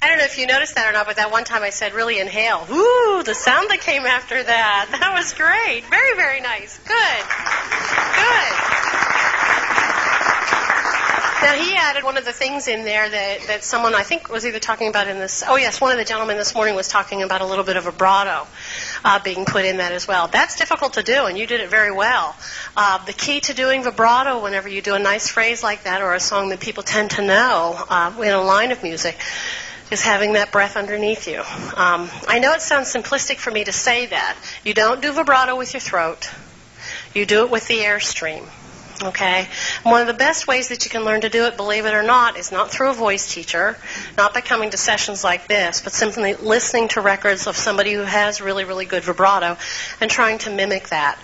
I don't know if you noticed that or not, but that one time I said really inhale. Ooh, the sound that came after that. That was great. Very, very nice. Good. Good. Now, he added one of the things in there that someone, I think, was either talking about in this. Oh, yes, one of the gentlemen this morning was talking about a little bit of vibrato being put in that as well. That's difficult to do, and you did it very well. The key to doing vibrato whenever you do a nice phrase like that or a song that people tend to know in a line of music is having that breath underneath you. I know it sounds simplistic for me to say that. You don't do vibrato with your throat. You do it with the airstream. Okay? One of the best ways that you can learn to do it, believe it or not, is not through a voice teacher, not by coming to sessions like this, but simply listening to records of somebody who has really, really good vibrato and trying to mimic that.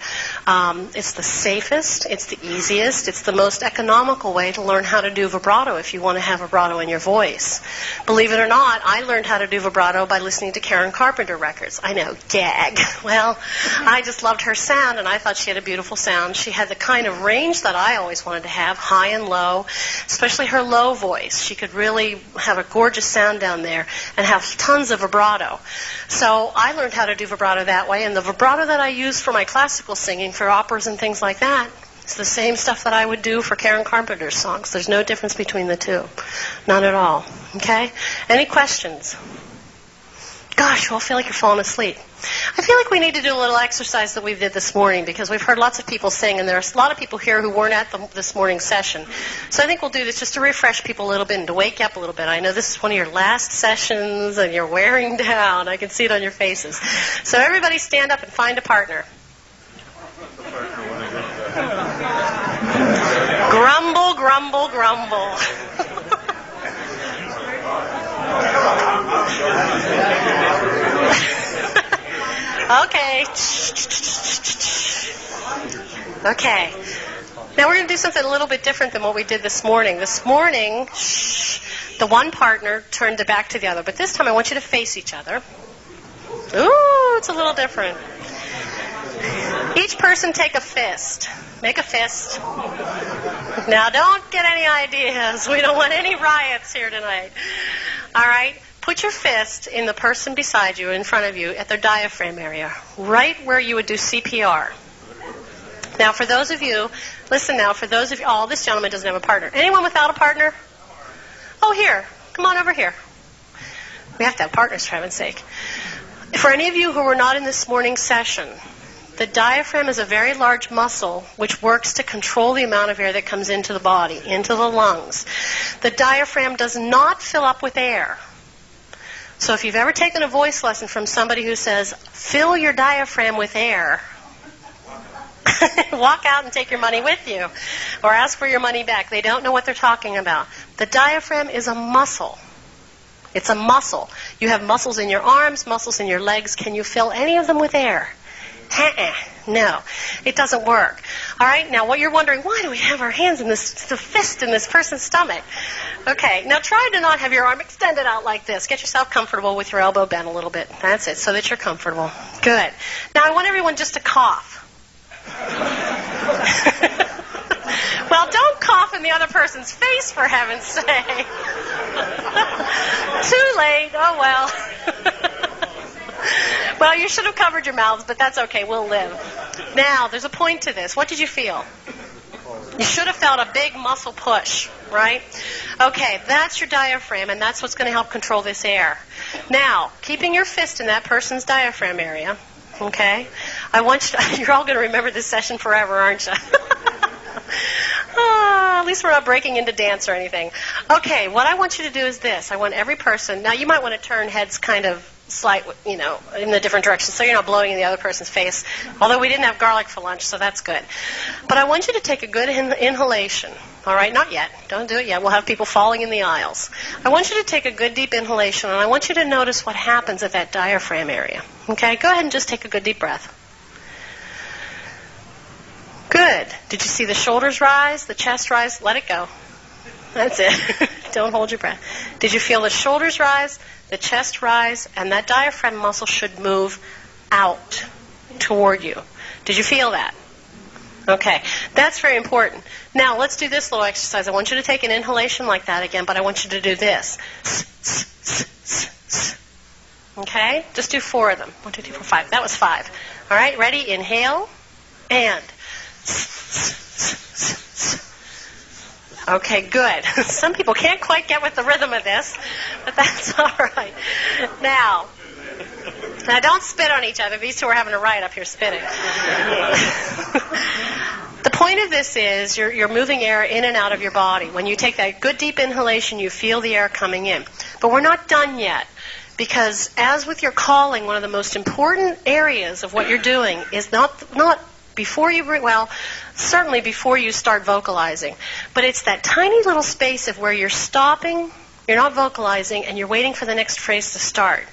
It's the safest, it's the easiest, it's the most economical way to learn how to do vibrato if you want to have vibrato in your voice. Believe it or not, I learned how to do vibrato by listening to Karen Carpenter records. I know, gag. Well, I just loved her sound, and I thought she had a beautiful sound. She had the kind of range that I always wanted to have, high and low, especially her low voice. She could really have a gorgeous sound down there and have tons of vibrato. So I learned how to do vibrato that way, and the vibrato that I use for my classical singing, for operas and things like that, is the same stuff that I would do for Karen Carpenter's songs. There's no difference between the two. None at all. Okay? Any questions? Gosh, you all feel like you're falling asleep. I feel like we need to do a little exercise that we did this morning because we've heard lots of people sing, and there's a lot of people here who weren't at this morning's session. So I think we'll do this just to refresh people a little bit and to wake you up a little bit. I know this is one of your last sessions, and you're wearing down. I can see it on your faces. So everybody stand up and find a partner. Grumble, grumble, grumble. Okay. Okay. Now we're going to do something a little bit different than what we did this morning. This morning, the one partner turned their back to the other. But this time I want you to face each other. Ooh, it's a little different. Each person take a fist. Make a fist. Now don't get any ideas. We don't want any riots here tonight. All right? Put your fist in the person beside you, in front of you, at their diaphragm area, right where you would do CPR. Now, for those of you, listen now, for those of you, oh, this gentleman doesn't have a partner. Anyone without a partner? Oh, here. Come on over here. We have to have partners, for heaven's sake. For any of you who were not in this morning's session, the diaphragm is a very large muscle which works to control the amount of air that comes into the body, into the lungs. The diaphragm does not fill up with air. So if you've ever taken a voice lesson from somebody who says, fill your diaphragm with air, walk out and take your money with you, or ask for your money back. They don't know what they're talking about. The diaphragm is a muscle. It's a muscle. You have muscles in your arms, muscles in your legs. Can you fill any of them with air? No, it doesn't work. All right, now what you're wondering, why do we have our hands in this, the fist in this person's stomach? Okay, now try to not have your arm extended out like this. Get yourself comfortable with your elbow bent a little bit. That's it, so that you're comfortable. Good. Now I want everyone just to cough. Well, don't cough in the other person's face, for heaven's sake. Too late. Oh, well. Well, you should have covered your mouths, but that's okay. We'll live. Now, there's a point to this. What did you feel? You should have felt a big muscle push, right? Okay, that's your diaphragm, and that's what's going to help control this air. Now, keeping your fist in that person's diaphragm area, okay? I want you to, you're all going to remember this session forever, aren't you? At least we're not breaking into dance or anything. Okay, what I want you to do is this. I want every person, now you might want to turn heads kind of slight, in the different directions, so you're not blowing in the other person's face, although we didn't have garlic for lunch, so that's good. But I want you to take a good inhalation. All right, not yet. Don't do it yet. We'll have people falling in the aisles. I want you to take a good deep inhalation, and I want you to notice what happens at that diaphragm area. Okay, go ahead and just take a good deep breath. Good. Did you see the shoulders rise, the chest rise? Let it go. That's it. Don't hold your breath. Did you feel the shoulders rise, the chest rise, and that diaphragm muscle should move out toward you? Did you feel that? Okay. That's very important. Now, let's do this little exercise. I want you to take an inhalation like that again, but I want you to do this. Okay? Just do 4 of them. 1, 2, 3, 4, 5. That was 5. All right? Ready? Inhale. And. Okay, good. Some people can't quite get with the rhythm of this, but that's all right. Now don't spit on each other. These two are having a riot up here spitting. The point of this is you're moving air in and out of your body. When you take that good deep inhalation, you feel the air coming in. But we're not done yet, because as with your calling, one of the most important areas of what you're doing is not before you certainly before you start vocalizing. But it's that tiny little space of where you're stopping, you're not vocalizing, and you're waiting for the next phrase to start.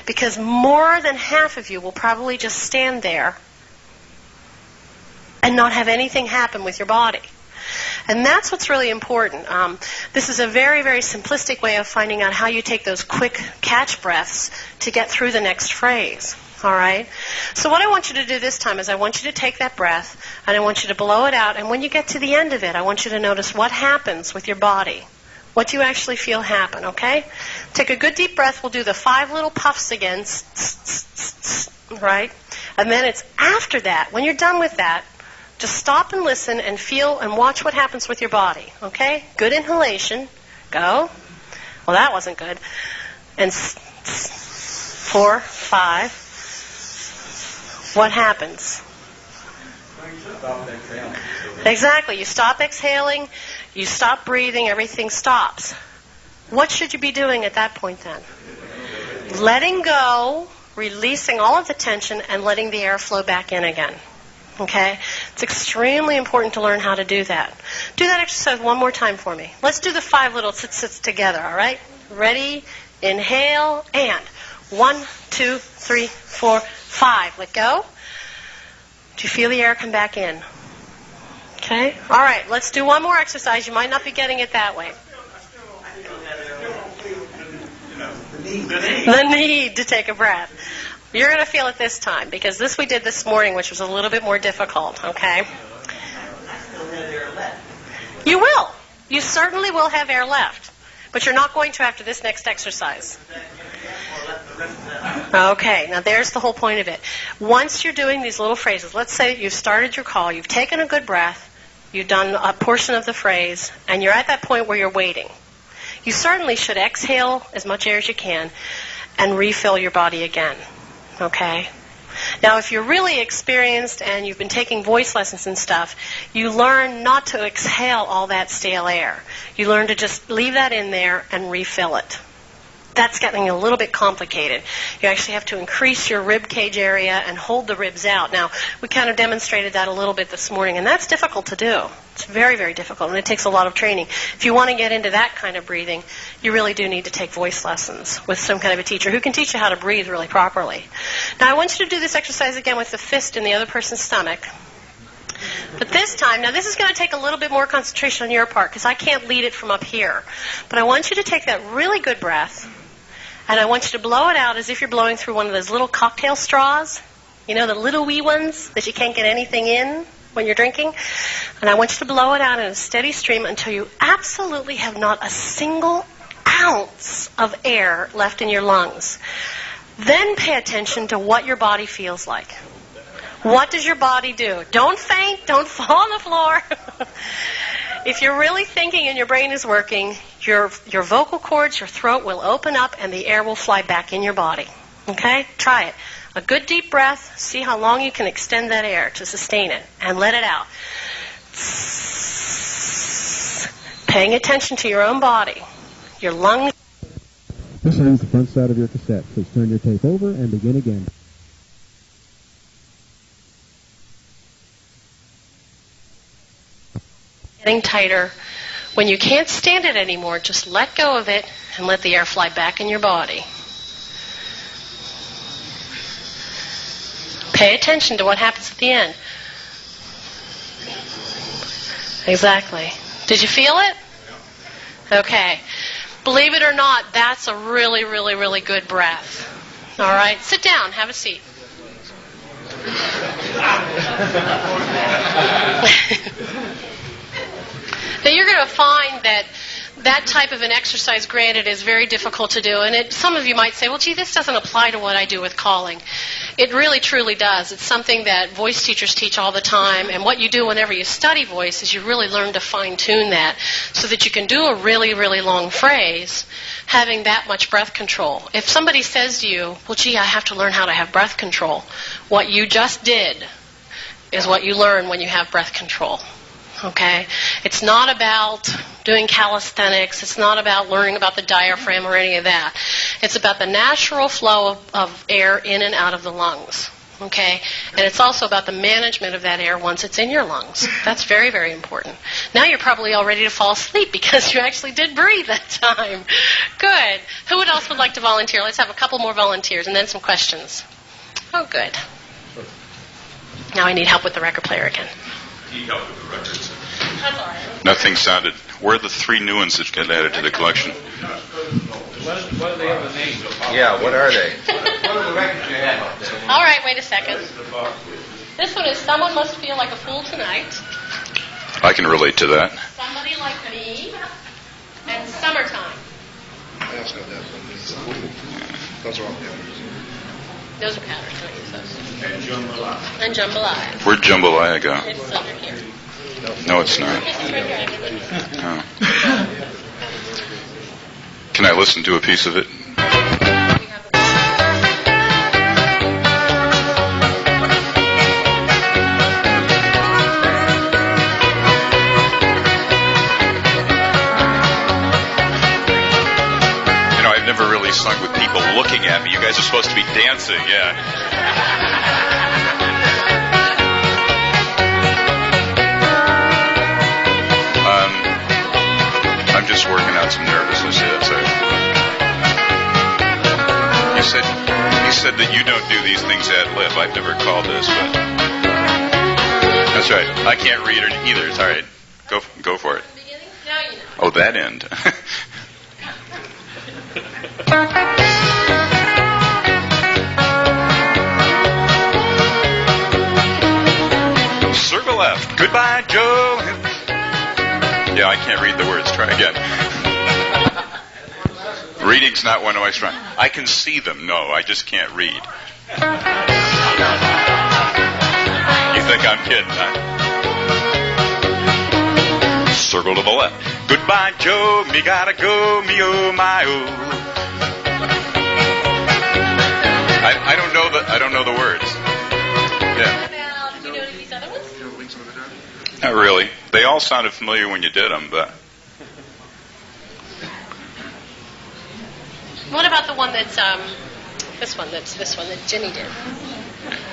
Because more than half of you will probably just stand there and not have anything happen with your body. And that's what's really important. This is a very, very simplistic way of finding out how you take those quick catch breaths to get through the next phrase. All right? So what I want you to do this time is I want you to take that breath, and I want you to blow it out. And when you get to the end of it, I want you to notice what happens with your body. What do you actually feel happen, okay? Take a good deep breath. We'll do the 5 little puffs again. Right? And then it's after that, when you're done with that, just stop and listen and feel and watch what happens with your body, okay? Good inhalation. Go. Well, that wasn't good. And 4, 5. What happens? Exactly. You stop exhaling, you stop breathing, everything stops. What should you be doing at that point then? Letting go, releasing all of the tension, and letting the air flow back in again. Okay? It's extremely important to learn how to do that. Do that exercise one more time for me. Let's do the 5 little sits together, all right? Ready? Inhale, and 1, 2, 3, 4, 5. Let go. Do you feel the air come back in? Okay? All right, let's do one more exercise. You might not be getting it that way. The need to take a breath. You're going to feel it this time, because this we did this morning, which was a little bit more difficult, okay? You will. You certainly will have air left. But you're not going to after this next exercise. Okay, now there's the whole point of it. Once you're doing these little phrases, let's say you've started your call, you've taken a good breath, you've done a portion of the phrase, and you're at that point where you're waiting. You certainly should exhale as much air as you can and refill your body again. Okay? Now, if you're really experienced and you've been taking voice lessons and stuff, you learn not to exhale all that stale air. You learn to just leave that in there and refill it. that's getting a little bit complicated. You actually have to increase your rib cage area and hold the ribs out. Now, we kind of demonstrated that a little bit this morning, and that's difficult to do. It's very, very difficult, and it takes a lot of training. If you want to get into that kind of breathing, you really do need to take voice lessons with some kind of a teacher who can teach you how to breathe really properly. Now, I want you to do this exercise again with the fist in the other person's stomach. But this time, now this is going to take a little bit more concentration on your part because I can't lead it from up here. But I want you to take that really good breath, and I want you to blow it out as if you're blowing through one of those little cocktail straws. You know, the little wee ones that you can't get anything in when you're drinking. And I want you to blow it out in a steady stream until you absolutely have not a single ounce of air left in your lungs. Then pay attention to what your body feels like. What does your body do? Don't faint. Don't fall on the floor. If you're really thinking and your brain is working, your vocal cords, your throat will open up and the air will fly back in your body. Okay? Try it. A good deep breath. See how long you can extend that air to sustain it. And let it out. Paying attention to your own body. Your lungs. This ends the front side of your cassette. Please turn your tape over and begin again. Getting tighter. When you can't stand it anymore, just let go of it and let the air fly back in your body. Pay attention to what happens at the end. Exactly. Did you feel it? Okay. Believe it or not, that's a really, really, really good breath. All right. Sit down. Have a seat. Now, you're going to find that type of an exercise, granted, is very difficult to do. And some of you might say, well, gee, this doesn't apply to what I do with calling. It really, truly does. It's something that voice teachers teach all the time. And what you do whenever you study voice is you really learn to fine-tune that so that you can do a really, really long phrase having that much breath control. If somebody says to you, well, gee, I have to learn how to have breath control, what you just did is what you learn when you have breath control. Okay? It's not about doing calisthenics. It's not about learning about the diaphragm or any of that. It's about the natural flow of air in and out of the lungs. Okay? And it's also about the management of that air once it's in your lungs. That's very, very important. Now you're probably all ready to fall asleep because you actually did breathe that time. Good. Who else would like to volunteer? Let's have a couple more volunteers and then some questions. Oh, good. Now I need help with the record player again. Need help with the records. That's all right. Nothing sounded. Where are the 3 new ones that got added to the collection? What do they have a name? Yeah, what are they? What are the records you have? All right, wait a second. This one is Someone Must Feel Like a Fool Tonight. I can relate to that. Somebody Like Me. And Summertime. I also have that one. Those are all patterns. Those are patterns, don't use those. And Jambalaya. And Jambalaya. Where'd Jambalaya go? It's under here. No, it's not. It's right here. Oh. Can I listen to a piece of it? I've never really sung with people looking at me. You guys are supposed to be dancing, yeah. I'm just working out some nervousness. Yeah, that's right. You said that you don't do these things ad lib. I've never called this, but that's right. I can't read it either. It's all right. Go for it. Now you know. Oh, that end. Circle left. Goodbye, Joe. Yeah, I can't read the words. Try again. Reading's not one of my strengths. I can see them. No, I just can't read. You think I'm kidding, huh? Circle to the left. Goodbye, Joe. Me gotta go. Me oh my oh. I don't know the words. Yeah. Do you know any of these other ones? Not really. They all sounded familiar when you did them, but What about the one that's this one that Jimmy did?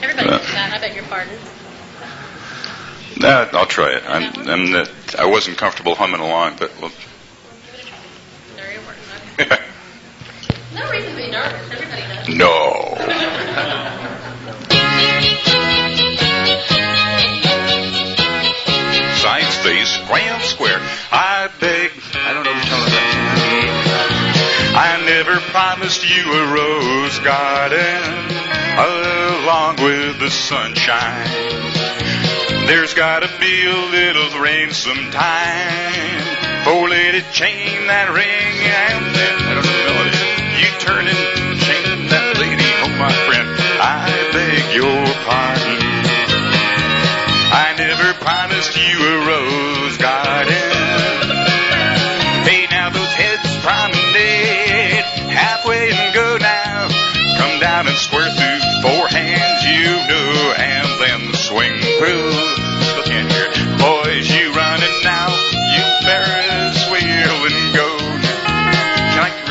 Everybody did that. I beg your pardon. I'll try it. I wasn't comfortable humming along, but well. There you work. Okay. No reason to be nervous. Everybody does. No. Sides, face, round, square. I beg. I don't know the tone of that. I never promised you a rose garden along with the sunshine. There's gotta be a little rain sometime. 4-legged chain that ring and then I don't know the melody. You turn and chain that lady, oh my friend. I beg your pardon. I never promised you a rose garden. Hey, now those heads promenade halfway and go now. Come down and square through 4 hands, you know, and then swing through. Still can't hear it. Boys, you running now. You Ferris wheel and go.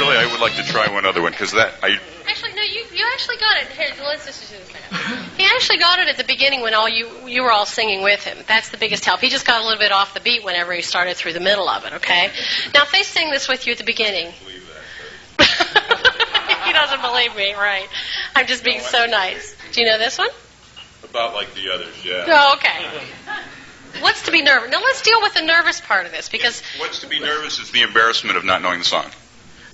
I would like to try one other one because Actually, no, you actually got it. Here, let's just do this now. He actually got it at the beginning when you were all singing with him. That's the biggest help. He just got a little bit off the beat whenever he started through the middle of it. Okay. Now, if they sing this with you at the beginning. He doesn't believe me, right? I'm just being so nice. Do you know this one? About like the others, yeah. Oh, okay. What's to be nervous? Now let's deal with the nervous part of this because. What's to be nervous is the embarrassment of not knowing the song.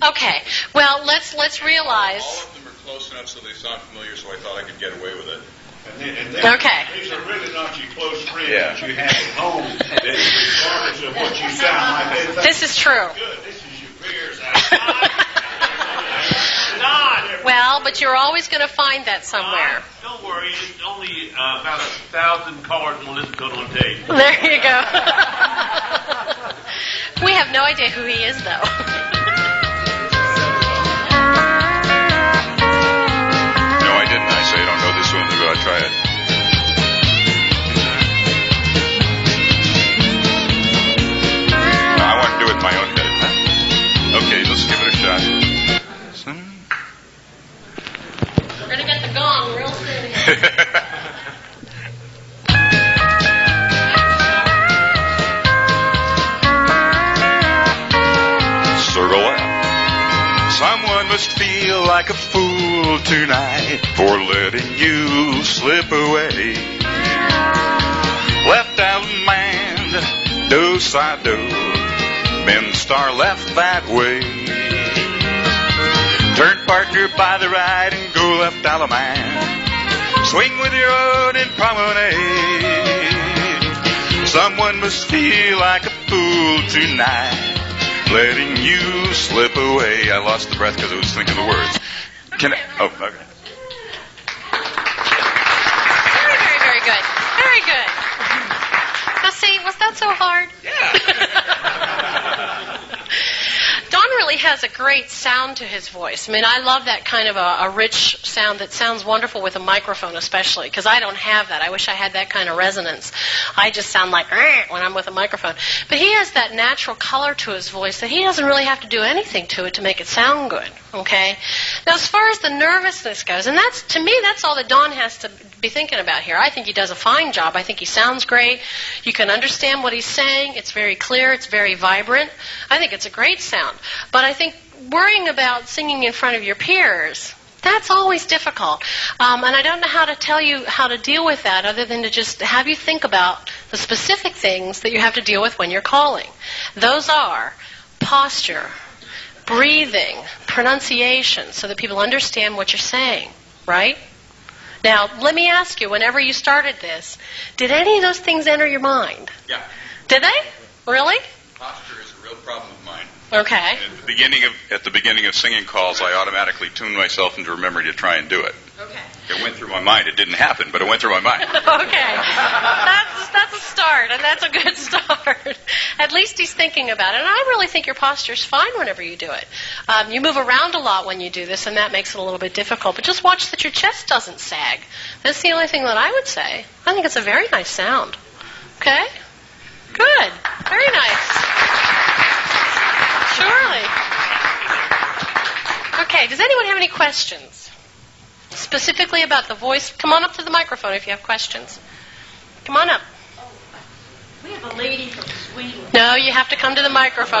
Okay. Well, let's realize. All of them are close enough so they sound familiar, so I thought I could get away with it. And okay. These are really not your close friends that you have at home. Regardless of what you sound like. This is true. Good. This is your peers. Well, but you're always going to find that somewhere. Don't worry. It's only about 1,000 cards on this good on tape. There you go. We have no idea who he is, though. No, I didn't. I say I don't know this one, but I'll try it. No, I want to do it in my own head. Huh? Okay, let's give it a shot. We're going to get the gong real soon. Circle up. Someone must feel like a fool tonight for letting you slip away. Left out man, do side do, men star left that way. Turn partner by the right and go left Alaman. Swing with your own in promenade. Someone must feel like a fool tonight, letting you slip away. I lost the breath because I was thinking the words. Can I? Oh, okay. Very, very, very good. Very good. Now, see, was that so hard? Yeah. Don really has a great sound to his voice. I mean, I love that kind of a rich sound that sounds wonderful with a microphone especially, because I don't have that. I wish I had that kind of resonance. I just sound like when I'm with a microphone. But he has that natural color to his voice that he doesn't really have to do anything to it to make it sound good, okay? Now, as far as the nervousness goes, and that's, to me, that's all that Don has to be thinking about here. I think he does a fine job. I think he sounds great. You can understand what he's saying. It's very clear. It's very vibrant. I think it's a great sound. But I think worrying about singing in front of your peers, that's always difficult. And I don't know how to tell you how to deal with that other than to just have you think about the specific things that you have to deal with when you're calling. Those are posture, breathing, pronunciation, so that people understand what you're saying, right? Now, let me ask you, whenever you started this, did any of those things enter your mind? Yeah. Did they? Really? Posture is a real problem of mine. Okay. At the beginning of singing calls, I automatically tuned myself into remembering to try and do it. Okay. It went through my mind. It didn't happen, but it went through my mind. Okay. That's a start, and that's a good start. At least he's thinking about it. And I really think your posture's fine whenever you do it. You move around a lot when you do this, and that makes it a little bit difficult. But just watch that your chest doesn't sag. That's the only thing that I would say. I think it's a very nice sound. Okay? Good. Very nice. Surely. Okay, Okay, does anyone have any questions? Specifically about the voice? Come on up to the microphone if you have questions. Come on up. We have a lady from Sweden. No, you have to come to the microphone.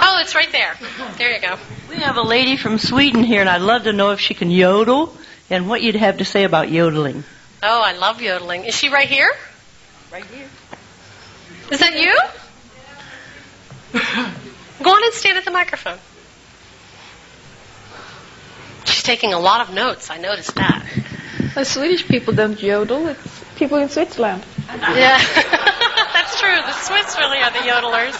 Oh, it's right there. There you go. We have a lady from Sweden here, and I'd love to know if she can yodel and what you'd have to say about yodeling. Oh, I love yodeling. Is she right here? Right here. Is that you? Go on and stand at the microphone. She's taking a lot of notes. I noticed that. The Swedish people don't yodel. It's people in Switzerland. Yeah, that's true. The Swiss really are the yodelers.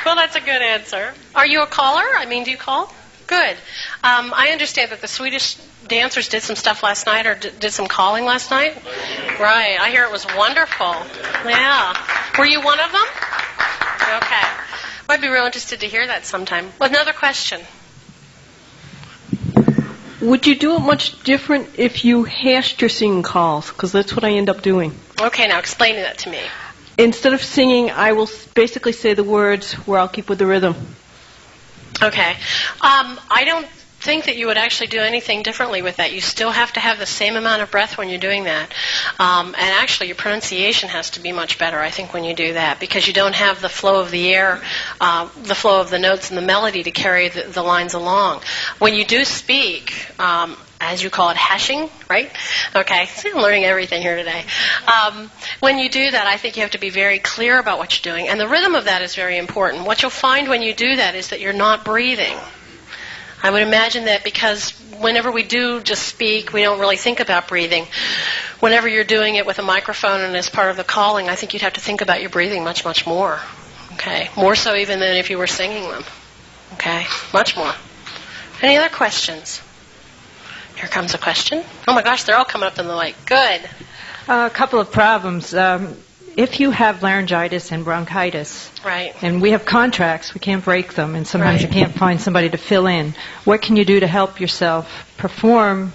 Well, that's a good answer. Are you a caller? I mean, do you call? Good. I understand that the Swedish dancers did some stuff last night, or did some calling last night. Right. I hear it was wonderful. Yeah. Were you one of them? Okay. I'd be real interested to hear that sometime. Another question. Would you do it much different if you hashed your singing calls? Because that's what I end up doing. Okay, now explain that to me. Instead of singing, I will basically say the words where I'll keep with the rhythm. Okay. I don't think that you would actually do anything differently with that. You still have to have the same amount of breath when you're doing that. And actually, your pronunciation has to be much better, I think, when you do that, because you don't have the flow of the air, the flow of the notes and the melody to carry the lines along. When you do speak, as you call it, hashing, right? Okay, see, I'm learning everything here today. When you do that, I think you have to be very clear about what you're doing, and the rhythm of that is very important. What you'll find when you do that is that you're not breathing. I would imagine that because whenever we do just speak, we don't really think about breathing. Whenever you're doing it with a microphone and as part of the calling, I think you'd have to think about your breathing much, much more. Okay, more so even than if you were singing them. Okay, much more. Any other questions? Here comes a question. Oh my gosh, they're all coming up in the mic. Good. A couple of problems. If you have laryngitis and bronchitis, right, and we have contracts, we can't break them, and sometimes right, you can't find somebody to fill in, what can you do to help yourself perform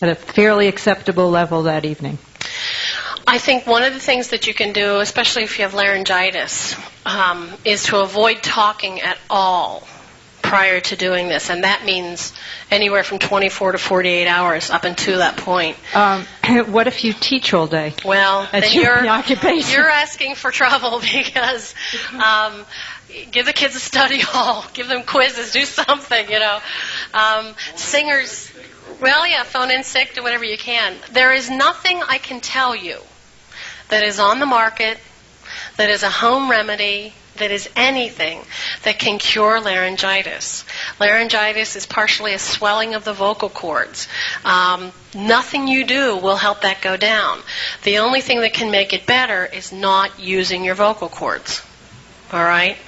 at a fairly acceptable level that evening? I think one of the things that you can do, especially if you have laryngitis, is to avoid talking at all prior to doing this, and that means anywhere from 24 to 48 hours up until that point. What if you teach all day? Well, that's then you're asking for trouble, because give the kids a study hall, give them quizzes, do something, you know. Singers, well, yeah, phone in sick, do whatever you can. There is nothing I can tell you that is on the market, that is a home remedy, that is anything that can cure laryngitis. Laryngitis is partially a swelling of the vocal cords. Nothing you do will help that go down. The only thing that can make it better is not using your vocal cords. All right?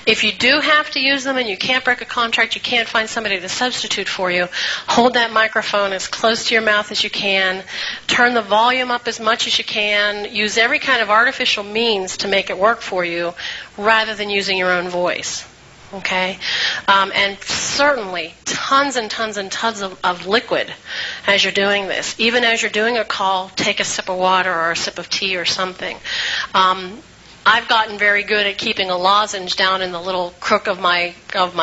If you do have to use them and you can't break a contract, you can't find somebody to substitute for you, hold that microphone as close to your mouth as you can, turn the volume up as much as you can, use every kind of artificial means to make it work for you rather than using your own voice. Okay? And certainly tons and tons and tons of liquid as you're doing this. Even as you're doing a call, take a sip of water or a sip of tea or something. I've gotten very good at keeping a lozenge down in the little crook of my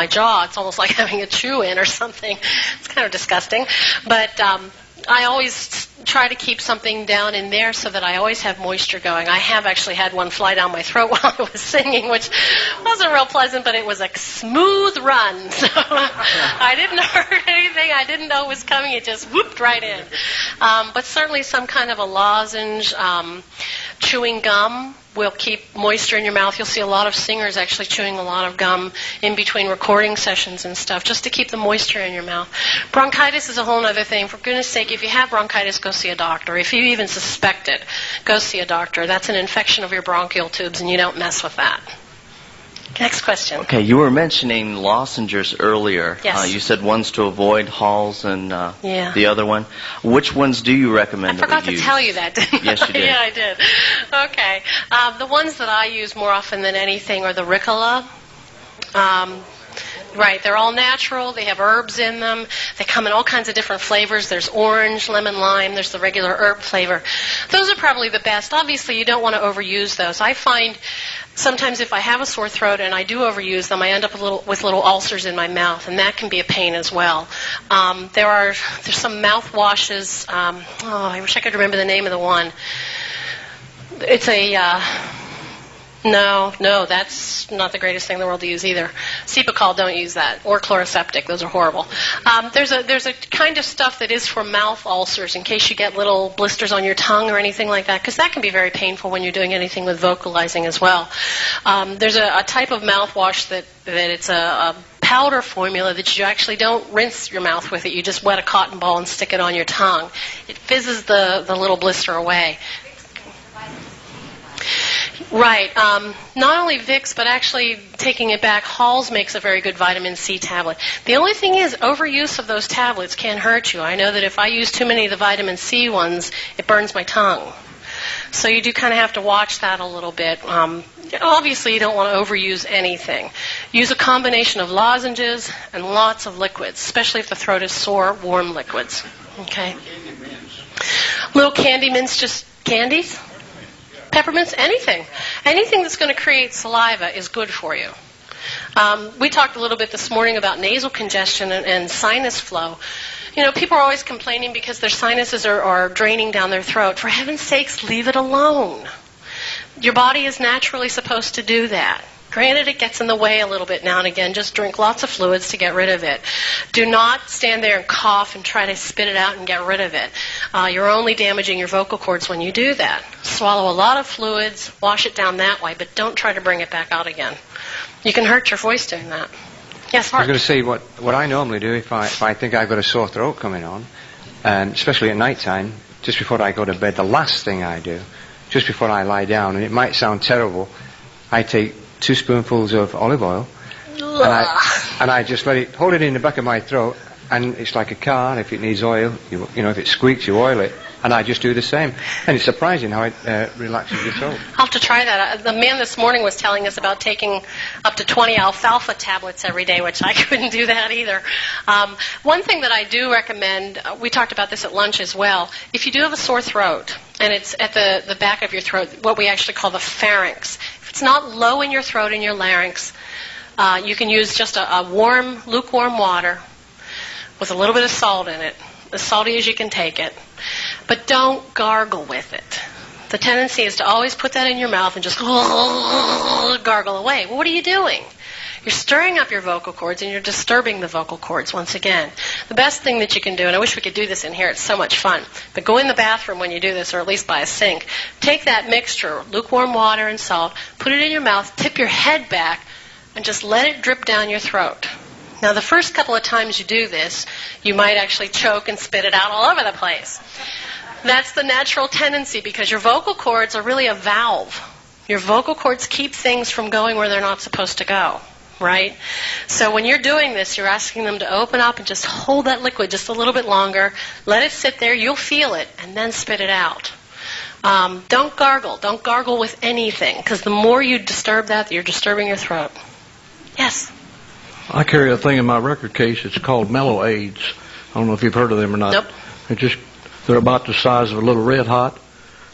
jaw. It's almost like having a chew-in or something. It's kind of disgusting. But I always try to keep something down in there so that I always have moisture going. I have actually had one fly down my throat while I was singing, which wasn't real pleasant, but it was a smooth run. So I didn't hurt anything. I didn't know it was coming. It just whooped right in. But certainly some kind of a lozenge, chewing gum will keep moisture in your mouth. You'll see a lot of singers actually chewing a lot of gum in between recording sessions and stuff, just to keep the moisture in your mouth. Bronchitis is a whole other thing. For goodness sake, if you have bronchitis, go see a doctor. If you even suspect it, go see a doctor. That's an infection of your bronchial tubes, and you don't mess with that. Next question. Okay, you were mentioning lozenges earlier. Yes. You said ones to avoid, Halls, and the other one. Which ones do you recommend that we use? I forgot to tell you that, didn't I? Yes, you did. Yeah, I did. Okay. The ones that I use more often than anything are the Ricola. Right. They're all natural. They have herbs in them. They come in all kinds of different flavors. There's orange, lemon, lime. There's the regular herb flavor. Those are probably the best. Obviously, you don't want to overuse those. I find sometimes if I have a sore throat and I do overuse them, I end up with little ulcers in my mouth, and that can be a pain as well. There's some mouthwashes. I wish I could remember the name of the one. It's a... No, that's not the greatest thing in the world to use either. Cepacol, don't use that. Or chloroseptic, those are horrible. There's a kind of stuff that is for mouth ulcers in case you get little blisters on your tongue or anything like that, because that can be very painful when you're doing anything with vocalizing as well. There's a type of mouthwash that it's a powder formula that you actually don't rinse your mouth with it. You just wet a cotton ball and stick it on your tongue. It fizzes the little blister away. Right. Not only Vicks, but actually taking it back, Hall's makes a very good vitamin C tablet. The only thing is, overuse of those tablets can hurt you. I know that if I use too many of the vitamin C ones, it burns my tongue. So you do kind of have to watch that a little bit. Obviously, you don't want to overuse anything. Use a combination of lozenges and lots of liquids, especially if the throat is sore, warm liquids. Okay? Little candy mints, just candies? Peppermints, anything. Anything that's going to create saliva is good for you. We talked a little bit this morning about nasal congestion and sinus flow. You know, people are always complaining because their sinuses are draining down their throat. For heaven's sakes, leave it alone. Your body is naturally supposed to do that. Granted, it gets in the way a little bit now and again. Just drink lots of fluids to get rid of it. Do not stand there and cough and try to spit it out and get rid of it. You're only damaging your vocal cords when you do that. Swallow a lot of fluids, wash it down that way, but don't try to bring it back out again. You can hurt your voice doing that. Yes, Mark? I was going to say what I normally do if I think I've got a sore throat coming on, and especially at night time, just before I go to bed, the last thing I do, just before I lie down, and it might sound terrible, I take 2 spoonfuls of olive oil, and I just hold it in the back of my throat, and it's like a car. If it needs oil, you know, if it squeaks, you oil it, and I just do the same. And it's surprising how it relaxes your throat. I'll have to try that. The man this morning was telling us about taking up to 20 alfalfa tablets every day, which I couldn't do that either. One thing that I do recommend, we talked about this at lunch as well, if you do have a sore throat, and it's at the back of your throat, what we actually call the pharynx. If it's not low in your throat, in your larynx, you can use just a warm, lukewarm water with a little bit of salt in it, as salty as you can take it. But don't gargle with it. The tendency is to always put that in your mouth and just gargle away. Well, what are you doing? You're stirring up your vocal cords and you're disturbing the vocal cords once again. The best thing that you can do, and I wish we could do this in here, it's so much fun, but go in the bathroom when you do this, or at least by a sink. Take that mixture, lukewarm water and salt, put it in your mouth, tip your head back, and just let it drip down your throat. Now, the first couple of times you do this, you might actually choke and spit it out all over the place. That's the natural tendency because your vocal cords are really a valve. Your vocal cords keep things from going where they're not supposed to go, right? So when you're doing this, you're asking them to open up and just hold that liquid just a little bit longer. Let it sit there. You'll feel it, and then spit it out. Don't gargle. Don't gargle with anything because the more you disturb that, you're disturbing your throat. Yes? I carry a thing in my record case. It's called Mellow Aids. I don't know if you've heard of them or not. Nope. They're about the size of a little Red Hot.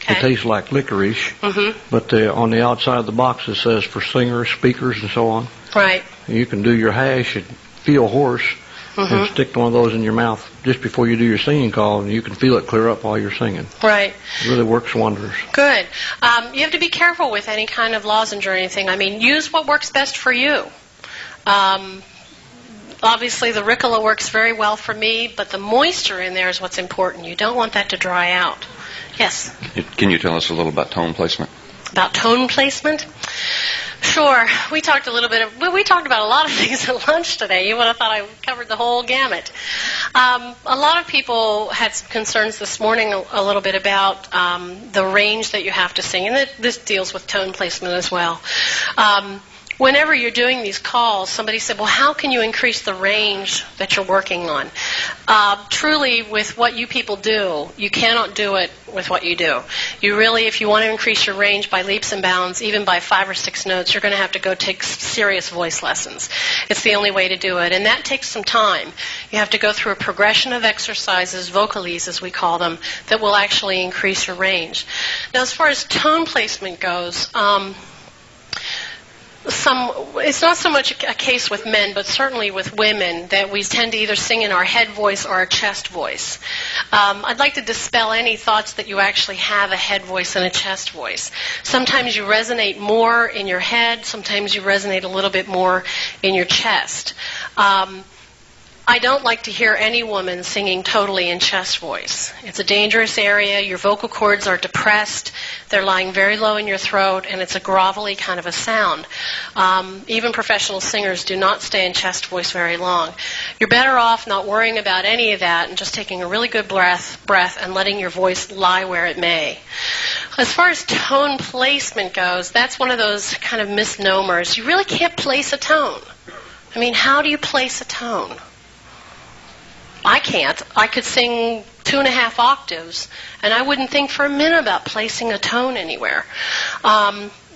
Okay. They taste like licorice. Mm-hmm. But on the outside of the box it says for singers, speakers, and so on. Right. You can do your hash and feel hoarse and stick one of those in your mouth just before you do your singing call, and you can feel it clear up while you're singing. Right. It really works wonders. Good. You have to be careful with any kind of lozenge or anything. I mean, use what works best for you. Obviously, the Ricola works very well for me, but the moisture in there is what's important. You don't want that to dry out. Yes? Can you tell us a little about tone placement? About tone placement? Sure. We talked about a lot of things at lunch today. You would have thought I covered the whole gamut. A lot of people had some concerns this morning a little bit about the range that you have to sing, and this deals with tone placement as well. whenever you're doing these calls, somebody said, well, how can you increase the range that you're working on? Truly, with what you people do, you cannot do it with what you do. You really, if you want to increase your range by leaps and bounds, even by 5 or 6 notes, you're going to have to go take serious voice lessons. It's the only way to do it, and that takes some time. You have to go through a progression of exercises, vocalese as we call them, that will actually increase your range. Now, as far as tone placement goes, it's not so much a case with men, but certainly with women, that we tend to either sing in our head voice or our chest voice. I'd like to dispel any thoughts that you actually have a head voice and a chest voice. Sometimes you resonate more in your head, sometimes you resonate a little bit more in your chest. I don't like to hear any woman singing totally in chest voice. It's a dangerous area. Your vocal cords are depressed. They're lying very low in your throat, and it's a grovelly kind of a sound. Even professional singers do not stay in chest voice very long. You're better off not worrying about any of that and just taking a really good breath and letting your voice lie where it may. As far as tone placement goes, that's one of those kind of misnomers. You really can't place a tone. I mean, how do you place a tone? I can't. I could sing 2.5 octaves, and I wouldn't think for a minute about placing a tone anywhere.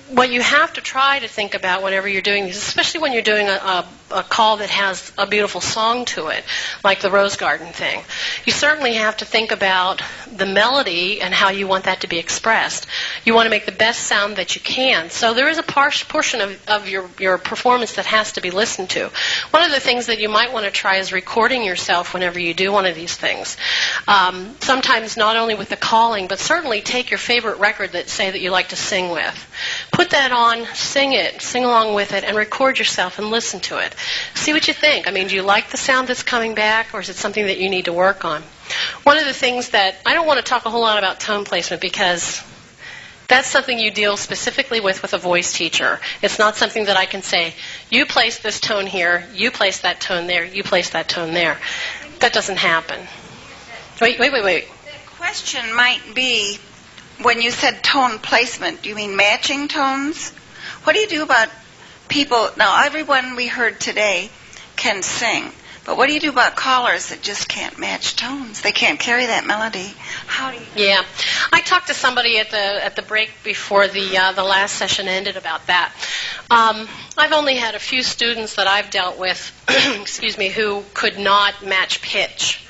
What you have to try to think about whenever you're doing these, especially when you're doing a call that has a beautiful song to it, like the Rose Garden thing, you certainly have to think about the melody and how you want that to be expressed. You want to make the best sound that you can. So there is a portion of your performance that has to be listened to. One of the things that you might want to try is recording yourself whenever you do one of these things. Sometimes not only with the calling, but certainly take your favorite record that say that you like to sing with. Put that on, sing it, sing along with it, and record yourself and listen to it. See what you think. I mean, do you like the sound that's coming back, or is it something that you need to work on? One of the things that I don't want to talk a whole lot about tone placement because that's something you deal specifically with a voice teacher. It's not something that I can say, you place this tone here, you place that tone there, you place that tone there. That doesn't happen. Wait. The question might be, when you said tone placement, do you mean matching tones? What do you do about people? Now, everyone we heard today can sing, but what do you do about callers that just can't match tones? They can't carry that melody. How do you? Yeah, I talked to somebody at the break before the last session ended about that. I've only had a few students that I've dealt with, excuse me, who could not match pitch,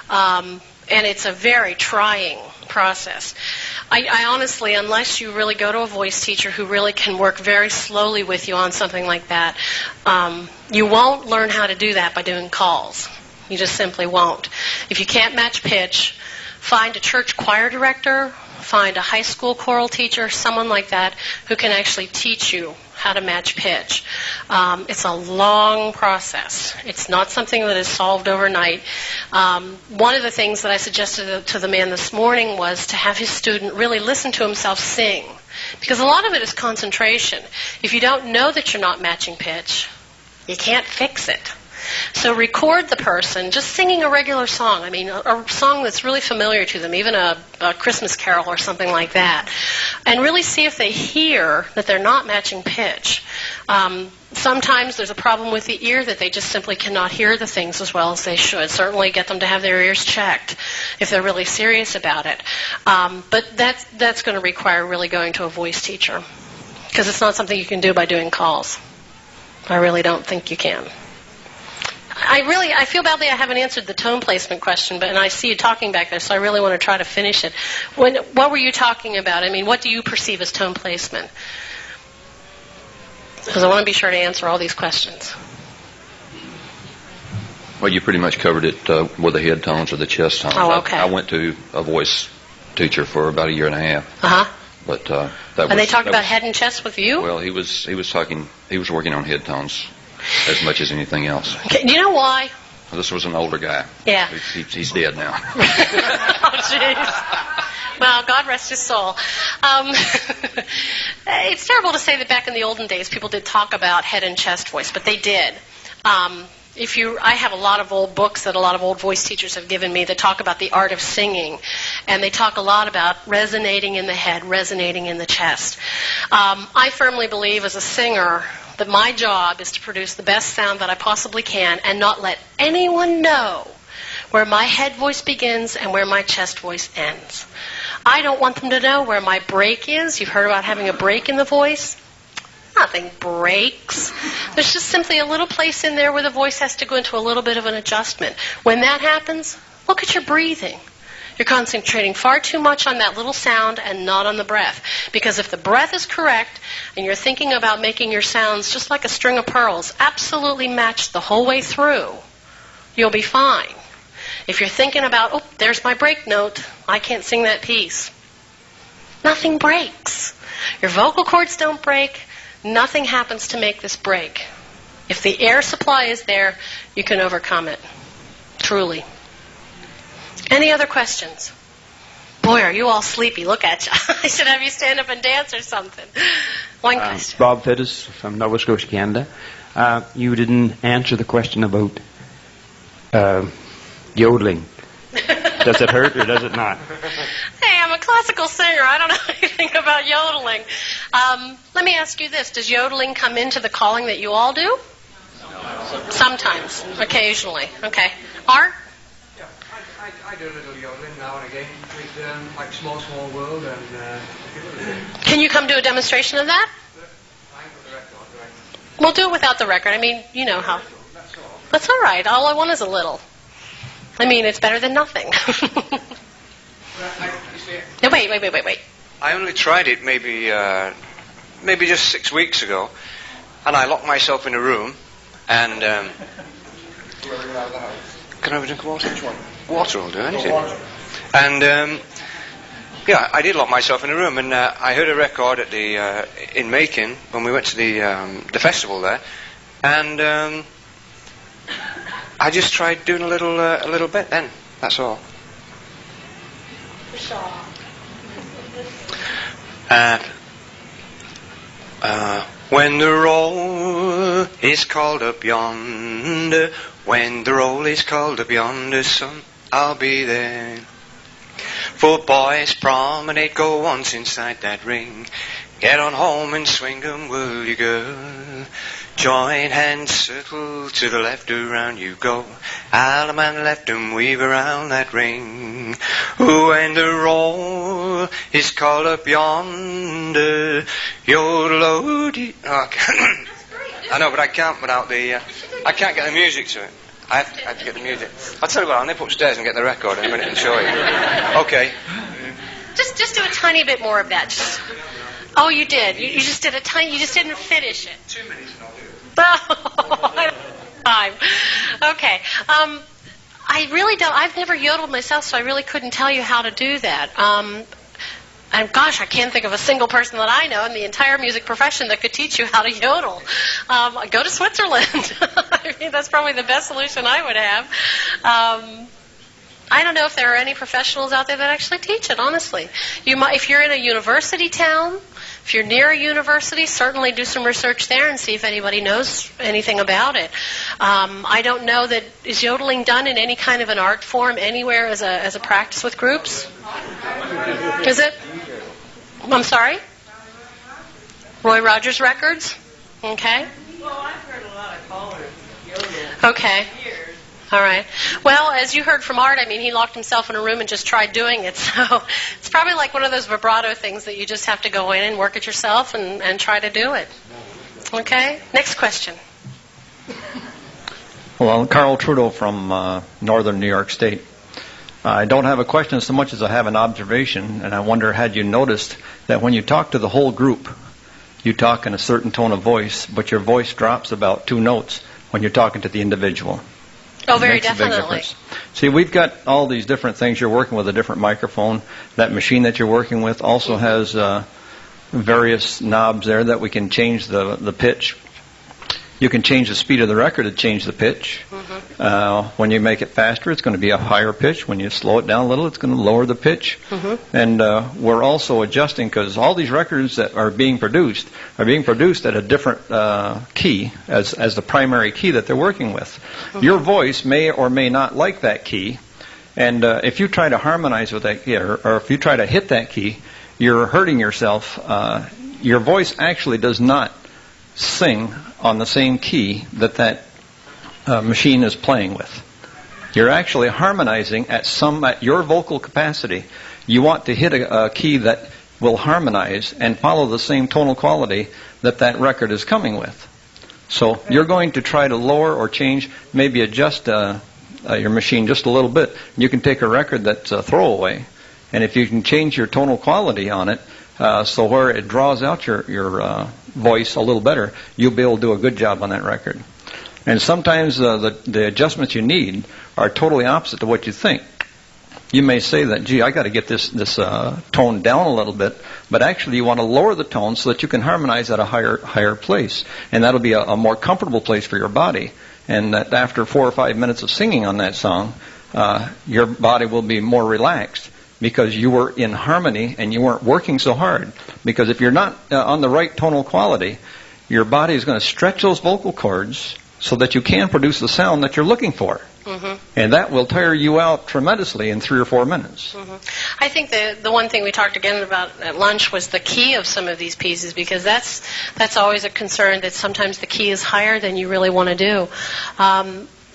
and it's a very trying process. I honestly, unless you really go to a voice teacher who really can work very slowly with you on something like that, you won't learn how to do that by doing calls. You just simply won't. If you can't match pitch, find a church choir director, find a high school choral teacher, someone like that who can actually teach you how to match pitch. It's a long process. It's not something that is solved overnight. One of the things that I suggested to the man this morning was to have his student really listen to himself sing, because a lot of it is concentration. If you don't know that you're not matching pitch, you can't fix it. So record the person just singing a regular song. I mean, a song that's really familiar to them, even a Christmas carol or something like that. And really see if they hear that they're not matching pitch. Sometimes there's a problem with the ear that they just simply cannot hear the things as well as they should. Certainly get them to have their ears checked if they're really serious about it. But that's going to require really going to a voice teacher, because it's not something you can do by doing calls. I really don't think you can. I feel badly I haven't answered the tone placement question, and I see you talking back there, so I really want to try to finish it. What were you talking about? I mean, what do you perceive as tone placement? Because I want to be sure to answer all these questions. Well, you pretty much covered it with the head tones or the chest tones. Oh, okay. I went to a voice teacher for about 1.5 years. Uh-huh. But and they talked about head and chest with you? Well, he was working on head tones as much as anything else. Okay. Do you know why? Well, this was an older guy. Yeah. He's dead now. Oh, jeez. Well, God rest his soul. It's terrible to say that back in the olden days people did talk about head and chest voice, but they did. I have a lot of old books that a lot of old voice teachers have given me that talk about the art of singing, and they talk a lot about resonating in the head, resonating in the chest. I firmly believe as a singer that my job is to produce the best sound that I possibly can and not let anyone know where my head voice begins and where my chest voice ends. I don't want them to know where my break is. You've heard about having a break in the voice. Nothing breaks. There's just simply a little place in there where the voice has to go into a little bit of an adjustment. When that happens, look at your breathing. You're concentrating far too much on that little sound and not on the breath. Because if the breath is correct and you're thinking about making your sounds just like a string of pearls, absolutely matched the whole way through, you'll be fine. If you're thinking about, oh, there's my break note, I can't sing that piece, nothing breaks. Your vocal cords don't break. Nothing happens to make this break. If the air supply is there, you can overcome it. Truly. Any other questions? Boy, are you all sleepy. Look at you. I should have you stand up and dance or something. One question. Bob Fittis from Nova Scotia, Canada. You didn't answer the question about yodeling. Does it hurt or does it not? Hey, I'm a classical singer. I don't know anything about yodeling. Let me ask you this. Does yodeling come into the calling that you all do? Sometimes. Occasionally. Okay. Art? Yeah, I do a little yodeling now and again with like Small Small World and... Can you come do a demonstration of that? We'll do it without the record. I mean, you know how. That's all right. All I want is a little. I mean, it's better than nothing. No, wait. I only tried it maybe just 6 weeks ago, and I locked myself in a room, and can I have a drink of water? Water will do anything. And yeah, I did lock myself in a room, and I heard a record at the in Macon when we went to the festival there, and I just tried doing a little bit then. That's all. When the roll is called up yonder, when the roll is called up yonder, son, I'll be there. For boys promenade, go once inside that ring. Get on home and swing 'em, will you, girl? Join hands, circle to the left, around you go. Alaman left 'em, weave around that ring. When the roll is called up yonder, yodel-o-dee. I know, but I can't without the. I can't get the music to it. I have to get the music. I'll tell you what, I'll nip upstairs and get the record in a minute and show you. Okay. Just do a tiny bit more of that. Oh, you did. You just did a tiny. You just didn't finish it. 2 minutes and I'll do it. Time. Okay. I really don't. I've never yodeled myself, so I really couldn't tell you how to do that. And gosh, I can't think of a single person that I know in the entire music profession that could teach you how to yodel. Go to Switzerland. I mean, that's probably the best solution I would have. I don't know if there are any professionals out there that actually teach it, honestly. You might, if you're in a university town, if you're near a university, certainly do some research there and see if anybody knows anything about it. I don't know that, is yodeling done in any kind of an art form anywhere as a practice with groups? Is it? I'm sorry? Roy Rogers Records? Okay. Well, I've heard a lot of callers yodel. Okay. All right. Well, as you heard from Art, I mean, he locked himself in a room and just tried doing it. So it's probably like one of those vibrato things that you just have to go in and work it yourself and try to do it. Okay? Next question. Well, Carl Trudeau from northern New York State. I don't have a question so much as I have an observation, and I wonder, had you noticed that when you talk to the whole group, you talk in a certain tone of voice, but your voice drops about 2 notes when you're talking to the individual? Oh, very definitely. See, we've got all these different things. You're working with a different microphone. That machine that you're working with also has various knobs there that we can change the pitch. You can change the speed of the record to change the pitch. When you make it faster, it's going to be a higher pitch. When you slow it down a little, it's going to lower the pitch. And we're also adjusting, because all these records that are being produced at a different key as the primary key that they're working with. Your voice may or may not like that key, and if you try to harmonize with that key, or if you try to hit that key, you're hurting yourself. Your voice actually does not sing on the same key that machine is playing with. You're actually harmonizing at your vocal capacity. You want to hit a key that will harmonize and follow the same tonal quality that record is coming with. So you're going to try to lower or change, maybe adjust your machine just a little bit. You can take a record that's a throwaway, and if you can change your tonal quality on it, so where it draws out your voice a little better, you'll be able to do a good job on that record. And sometimes the adjustments you need are totally opposite to what you think. You may say that, gee, I got to get this tone down a little bit, but actually you want to lower the tone so that you can harmonize at a higher place, and that'll be a more comfortable place for your body. And that after 4 or 5 minutes of singing on that song, your body will be more relaxed because you were in harmony and you weren't working so hard. Because if you're not on the right tonal quality, your body is going to stretch those vocal cords so that you can produce the sound that you're looking for. Mm-hmm. And that will tire you out tremendously in 3 or 4 minutes. Mm-hmm. I think the one thing we talked again about at lunch was the key of some of these pieces, because that's always a concern, that sometimes the key is higher than you really want to do.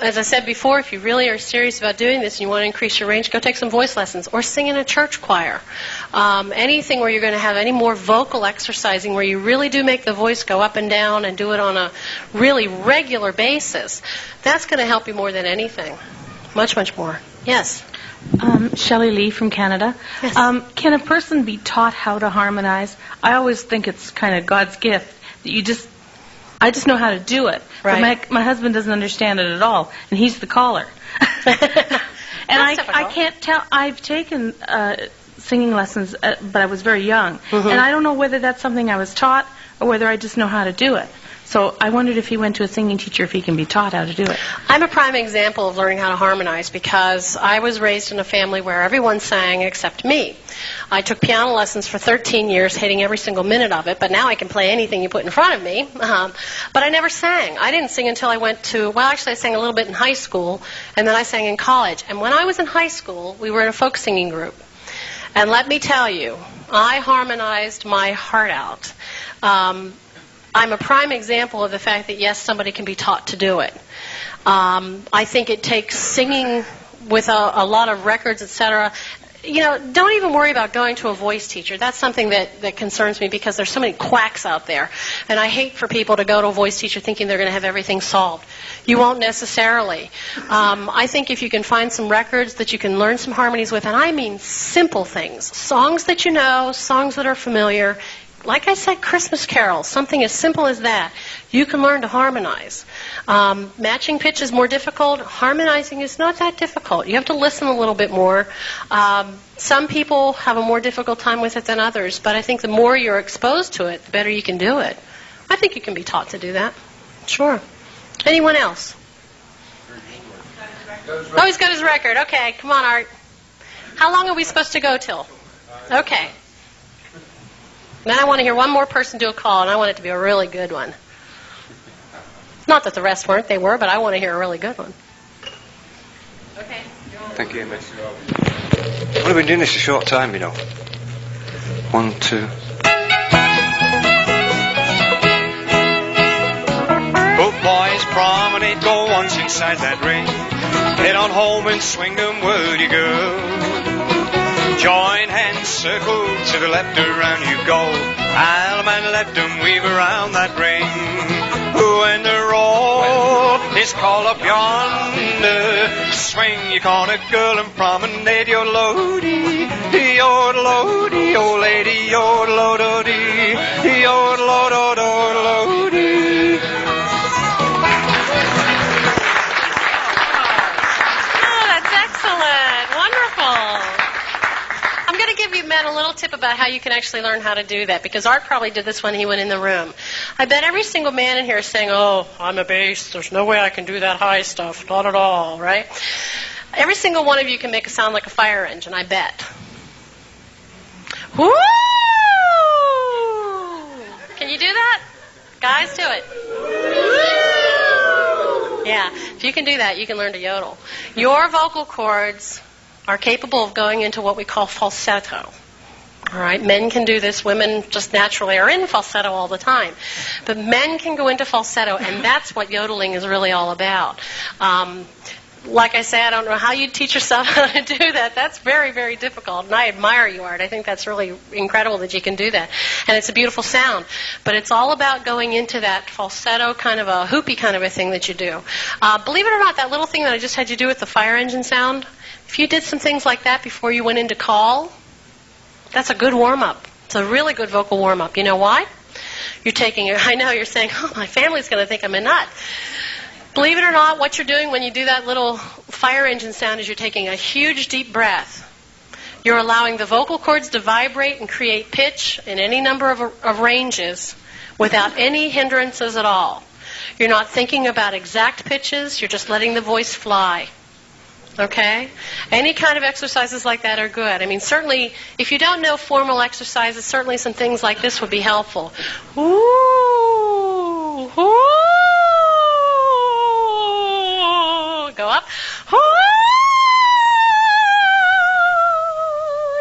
As I said before, if you really are serious about doing this and you want to increase your range, go take some voice lessons or sing in a church choir. Anything where you're going to have any more vocal exercising where you really do make the voice go up and down and do it on a really regular basis, that's going to help you more than anything. Much, much more. Yes? Shelley Lee from Canada. Yes. Can a person be taught how to harmonize? I always think it's kind of God's gift that I just know how to do it. Right. But my husband doesn't understand it at all, and he's the caller. And I can't tell. I've taken singing lessons, but I was very young. Mm-hmm. And I don't know whether that's something I was taught or whether I just know how to do it. So I wondered if he went to a singing teacher, if he can be taught how to do it. I'm a prime example of learning how to harmonize because I was raised in a family where everyone sang except me. I took piano lessons for 13 years, hating every single minute of it, but now I can play anything you put in front of me. But I never sang. I didn't sing until I went to, I sang a little bit in high school, and then I sang in college. And when I was in high school, we were in a folk singing group. And let me tell you, I harmonized my heart out. I'm a prime example of the fact that, yes, somebody can be taught to do it. I think it takes singing with a lot of records, etc. Don't even worry about going to a voice teacher. That's something that concerns me because there's so many quacks out there. And I hate for people to go to a voice teacher thinking they're going to have everything solved. You won't necessarily. I think if you can find some records that you can learn some harmonies with, and I mean simple things, songs that you know, songs that are familiar, like I said, Christmas carols, something as simple as that. You can learn to harmonize. Matching pitch is more difficult. Harmonizing is not that difficult. You have to listen a little bit more. Some people have a more difficult time with it than others, but I think the more you're exposed to it, the better you can do it. I think you can be taught to do that. Sure. Anyone else? Oh, he's got his record. Okay, come on, Art. How long are we supposed to go till? Okay. Then I want to hear one more person do a call, and I want it to be a really good one. Not that the rest weren't, they were, but I want to hear a really good one. Okay. Thank you, Miss. Well, I've been doing this a short time, 1, 2. Both boys promenade, go once inside that ring. Head on home and swing them, will you go? Join hands, circle to the left, around you go. Alum and left 'em, weave around that ring. When the roll is called up yonder, swing your corner, girl, and promenade your lodi, your lodi, oh lady, your lodi, your lodi. Oh, that's excellent. Wonderful. I'm going to give you men a little tip about how you can actually learn how to do that, because Art probably did this when he went in the room. I bet every single man in here is saying, oh, I'm a bass, there's no way I can do that high stuff, not at all, right? Every single one of you can make a sound like a fire engine, I bet. Woo! Can you do that? Guys, do it. Yeah, if you can do that, you can learn to yodel. Your vocal cords are capable of going into what we call falsetto. All right, men can do this. Women just naturally are in falsetto all the time. But men can go into falsetto, and that's what yodeling is really all about. Like I say, I don't know how you teach yourself how to do that. That's very, very difficult, and I admire you, Art. I think that's really incredible that you can do that. And it's a beautiful sound. But it's all about going into that falsetto kind of a hoopy kind of a thing that you do. Believe it or not, that little thing that I just had you do with the fire engine sound, if you did some things like that before you went into call, that's a good warm-up. It's a really good vocal warm-up. You know why? You're taking it. I know you're saying, oh, my family's going to think I'm a nut. Believe it or not, what you're doing when you do that little fire engine sound is you're taking a huge deep breath. You're allowing the vocal cords to vibrate and create pitch in any number of ranges without any hindrances at all. You're not thinking about exact pitches. You're just letting the voice fly. Okay? Any kind of exercises like that are good. I mean, certainly, if you don't know formal exercises, certainly some things like this would be helpful. Ooh, ooh. Go up. Ooh.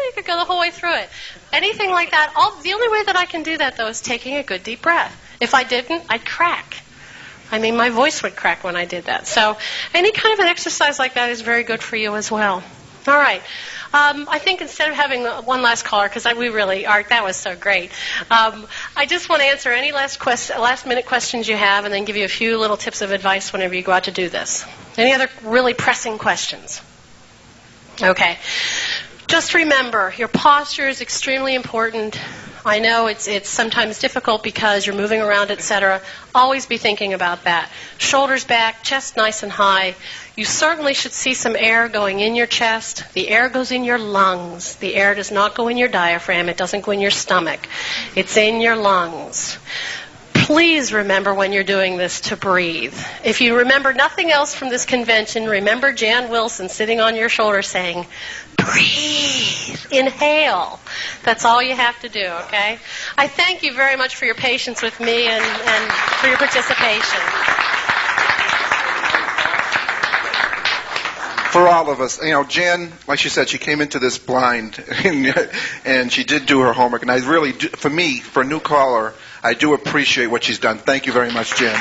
You could go the whole way through it. Anything like that. The only way that I can do that, though, is taking a good deep breath. If I didn't, I'd crack. I mean, my voice would crack when I did that. So any kind of an exercise like that is very good for you as well. All right. I think instead of having one last caller, because we really, Art, that was so great. I just want to answer any last-minute questions you have and then give you a few little tips of advice whenever you go out to do this. Any other really pressing questions? Okay. Just remember, your posture is extremely important. I know it's sometimes difficult because you're moving around, etc. Always be thinking about that. Shoulders back, chest nice and high. You certainly should see some air going in your chest. The air goes in your lungs. The air does not go in your diaphragm. It doesn't go in your stomach. It's in your lungs. Please remember when you're doing this to breathe. If you remember nothing else from this convention, remember Jan Wilson sitting on your shoulder saying, breathe, inhale. That's all you have to do, okay? I thank you very much for your patience with me and for your participation. For all of us, Jan, like she said, she came into this blind, and she did do her homework. And I really do, for me, for a new caller, I do appreciate what she's done. Thank you very much, Jan.